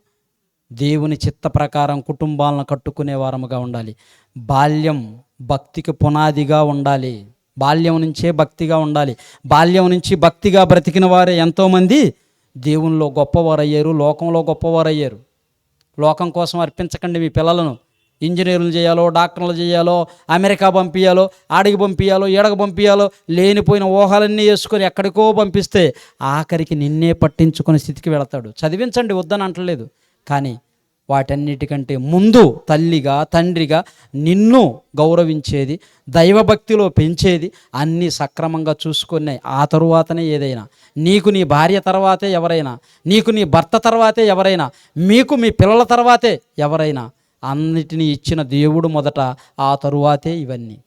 దేవుని చిత్త ప్రకారం కుటుంబాలను కట్టుకునే వారముగా ఉండాలి. బాల్యం భక్తికి పునాదిగా ఉండాలి. బాల్యం నుంచే భక్తిగా ఉండాలి. బాల్యం నుంచి భక్తిగా బ్రతికిన వారే ఎంతోమంది దేవునిలో గొప్పవారయ్యారు, లోకంలో గొప్పవారయ్యారు. లోకం కోసం అర్పించకండి మీ పిల్లలను. ఇంజనీర్లు చేయాలో, డాక్టర్లు చేయాలో, అమెరికా పంపించాలో, ఆడికి పంపించాలో, ఈడకు పంపించాలో, లేనిపోయిన ఊహలన్నీ వేసుకొని ఎక్కడికో పంపిస్తే ఆఖరికి నిన్నే పట్టించుకునే స్థితికి వెళతాడు. చదివించండి, వద్దని అంటలేదు. కానీ వాటన్నిటికంటే ముందు తల్లిగా, తండ్రిగా నిన్ను గౌరవించేది, దైవభక్తిలో పెంచేది, అన్నీ సక్రమంగా చూసుకునే ఆ తరువాతనే ఏదైనా. నీకు నీ భార్య తర్వాతే ఎవరైనా, నీకు నీ భర్త తర్వాతే ఎవరైనా, మీకు మీ పిల్లల తర్వాతే ఎవరైనా. అన్నిటినీ ఇచ్చిన దేవుడు మొదట, ఆ తరువాతే ఇవన్నీ.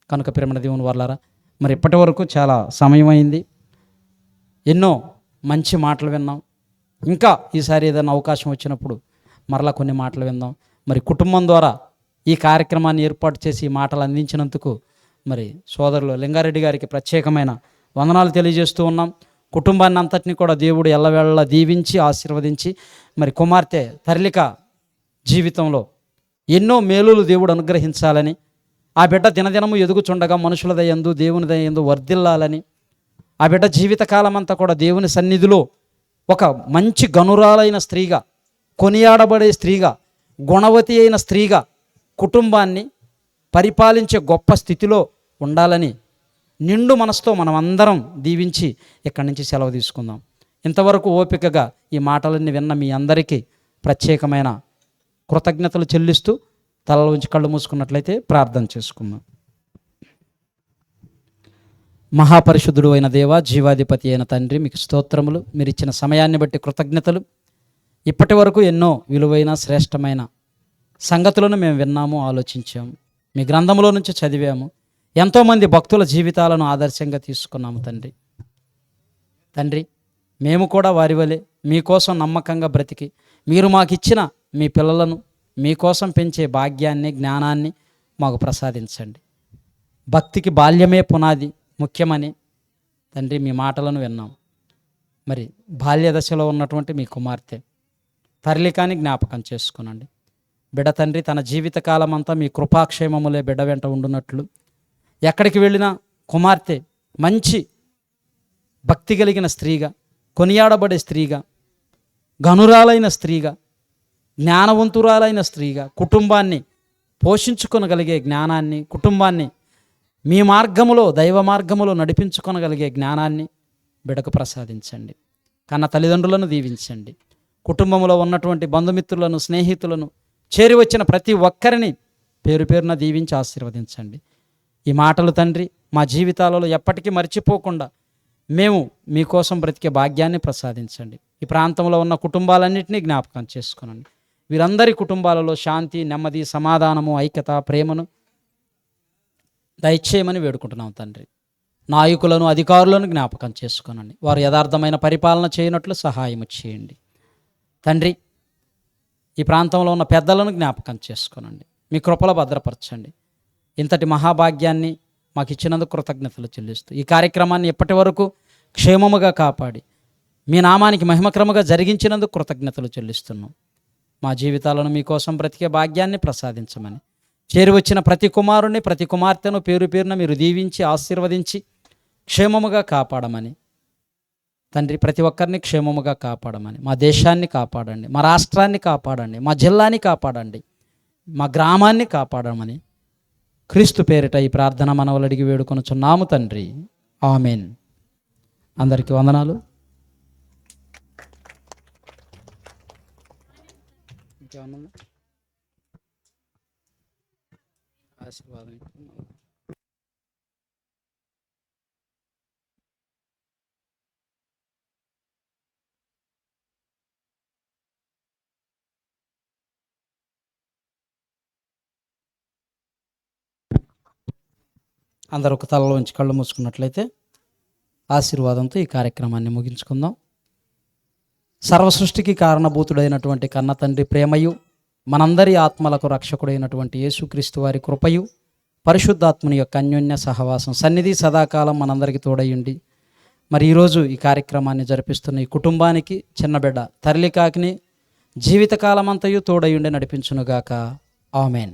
కనుక ప్రేమ దేవుని వర్లారా, మరి ఇప్పటి వరకు చాలా సమయం అయింది. ఎన్నో మంచి మాటలు విన్నాం. ఇంకా ఈసారి ఏదైనా అవకాశం వచ్చినప్పుడు మరలా కొన్ని మాటలు విందాం. మరి కుటుంబం ద్వారా ఈ కార్యక్రమాన్ని ఏర్పాటు చేసి ఈ మాటలు అందించినందుకు మరి సోదరులు లింగారెడ్డి గారికి ప్రత్యేకమైన వందనాలు తెలియజేస్తూ ఉన్నాం. కుటుంబాన్ని అంతటిని కూడా దేవుడు ఎల్లవేళలా దీవించి ఆశీర్వదించి, మరి కుమార్తె తరలిక జీవితంలో ఎన్నో మేలులు దేవుడు అనుగ్రహించాలని, ఆ బిడ్డ దినదినము ఎదుగుచుండగా మనుషుల దయందు దేవుని దయందు వర్ధిల్లాలని, ఆ బిడ్డ జీవితకాలం అంతా కూడా దేవుని సన్నిధిలో ఒక మంచి గనురాలైన స్త్రీగా, కొనియాడబడే స్త్రీగా, గుణవతి అయిన స్త్రీగా కుటుంబాన్ని పరిపాలించే గొప్ప స్థితిలో ఉండాలని నిండు మనసుతో మనం అందరం దీవించి ఇక్కడి నుంచి సెలవు తీసుకుందాం. ఇంతవరకు ఓపికగా ఈ మాటలన్నీ విన్న మీ అందరికీ ప్రత్యేకమైన కృతజ్ఞతలు చెల్లిస్తూ తలలో ఉంచి కళ్ళు మూసుకున్నట్లయితే ప్రార్థన చేసుకుందాం. మహాపరిశుద్ధుడు అయిన దేవ, జీవాధిపతి అయిన తండ్రి, మీకు స్తోత్రములు. మీరు ఇచ్చిన సమయాన్ని బట్టి కృతజ్ఞతలు. ఇప్పటి వరకు ఎన్నో విలువైన శ్రేష్టమైన సంగతులను మేము విన్నాము, ఆలోచించాము, మీ గ్రంథంలో నుంచి చదివాము. ఎంతోమంది భక్తుల జీవితాలను ఆదర్శంగా తీసుకున్నాము తండ్రి. మేము కూడా వారి వలె మీకోసం నమ్మకంగా బ్రతికి, మీరు మాకిచ్చిన మీ పిల్లలను మీకోసం పెంచే భాగ్యాన్ని, జ్ఞానాన్ని మాకు ప్రసాదించండి. భక్తికి బాల్యమే పునాది ముఖ్యమని తండ్రి మీ మాటలను విన్నాం. మరి బాల్య దశలో ఉన్నటువంటి మీ కుమార్తె తరలికాని జ్ఞాపకం చేసుకునండి. బిడ్డ తండ్రి తన జీవితకాలం అంతా మీ కృపాక్షేమములే బిడ్డ వెంట ఉండునట్లు, ఎక్కడికి వెళ్ళినా కుమార్తె మంచి భక్తి కలిగిన స్త్రీగా, కొనియాడబడే స్త్రీగా, గనురాలైన స్త్రీగా, జ్ఞానవంతురాలైన స్త్రీగా, కుటుంబాన్ని పోషించుకొనగలిగే జ్ఞానాన్ని, కుటుంబాన్ని మీ మార్గములో, దైవ మార్గములో నడిపించుకొనగలిగే జ్ఞానాన్ని బిడ్డకు ప్రసాదించండి. కన్న తల్లిదండ్రులను దీవించండి. కుటుంబంలో ఉన్నటువంటి బంధుమిత్రులను, స్నేహితులను, చేరి వచ్చిన ప్రతి ఒక్కరిని పేరు పేరున దీవించి ఆశీర్వదించండి. ఈ మాటలు తండ్రి మా జీవితాలలో ఎప్పటికీ మర్చిపోకుండా మేము మీకోసం బ్రతికే భాగ్యాన్ని ప్రసాదించండి. ఈ ప్రాంతంలో ఉన్న కుటుంబాలన్నింటినీ జ్ఞాపకం చేసుకునండి. వీరందరి కుటుంబాలలో శాంతి, నెమ్మది, సమాధానము, ఐక్యత, ప్రేమను దయచేయమని వేడుకుంటున్నాం తండ్రి. నాయకులను, అధికారులను జ్ఞాపకం చేసుకునండి. వారు యథార్థమైన పరిపాలన చేయనట్లు సహాయం చేయండి తండ్రి. ఈ ప్రాంతంలో ఉన్న పెద్దలను జ్ఞాపకం చేసుకునండి. మీ కృపలో భద్రపరచండి. ఇంతటి మహాభాగ్యాన్ని మాకు ఇచ్చినందుకు కృతజ్ఞతలు చెల్లిస్తూ ఈ కార్యక్రమాన్ని ఎప్పటి వరకు క్షేమముగా కాపాడి మీ నామానికి మహిమక్రమంగా జరిగించినందుకు కృతజ్ఞతలు చెల్లిస్తున్నాం. మా జీవితాలను మీకోసం బ్రతికే భాగ్యాన్ని ప్రసాదించమని, చేరి వచ్చిన ప్రతి కుమారుని, ప్రతి కుమార్తెను పేరు పేరున మీరు దీవించి ఆశీర్వదించి క్షేమముగా కాపాడమని తండ్రి, ప్రతి ఒక్కరిని క్షేమముగా కాపాడమని, మా దేశాన్ని కాపాడండి, మా రాష్ట్రాన్ని కాపాడండి, మా జిల్లాని కాపాడండి, మా గ్రామాన్ని కాపాడమని క్రీస్తు పేరిట ఈ ప్రార్థన మనవలు అడిగి వేడుకొనుచున్నాము తండ్రి. ఆమెన్. అందరికీ వందనాలు. ఆశీర్వాదం. అందరూ ఒక తలలో ఉంచి కళ్ళు మూసుకున్నట్లయితే ఆశీర్వాదంతో ఈ కార్యక్రమాన్ని ముగించుకుందాం. సర్వసృష్టికి కారణభూతుడైనటువంటి కన్న తండ్రి ప్రేమయు, మనందరి ఆత్మలకు రక్షకుడైనటువంటి యేసుక్రీస్తు వారి కృపయు, పరిశుద్ధాత్ముని యొక్క అన్యోన్య సహవాసం సన్నిధి సదాకాలం మనందరికీ తోడయ్యుండి మరి ఈరోజు ఈ కార్యక్రమాన్ని జరిపిస్తున్న ఈ కుటుంబానికి చిన్న బిడ్డ తరలికాకిని జీవితకాలమంతయు తోడయ్యుండి నడిపించునుగాక ఆమెన్.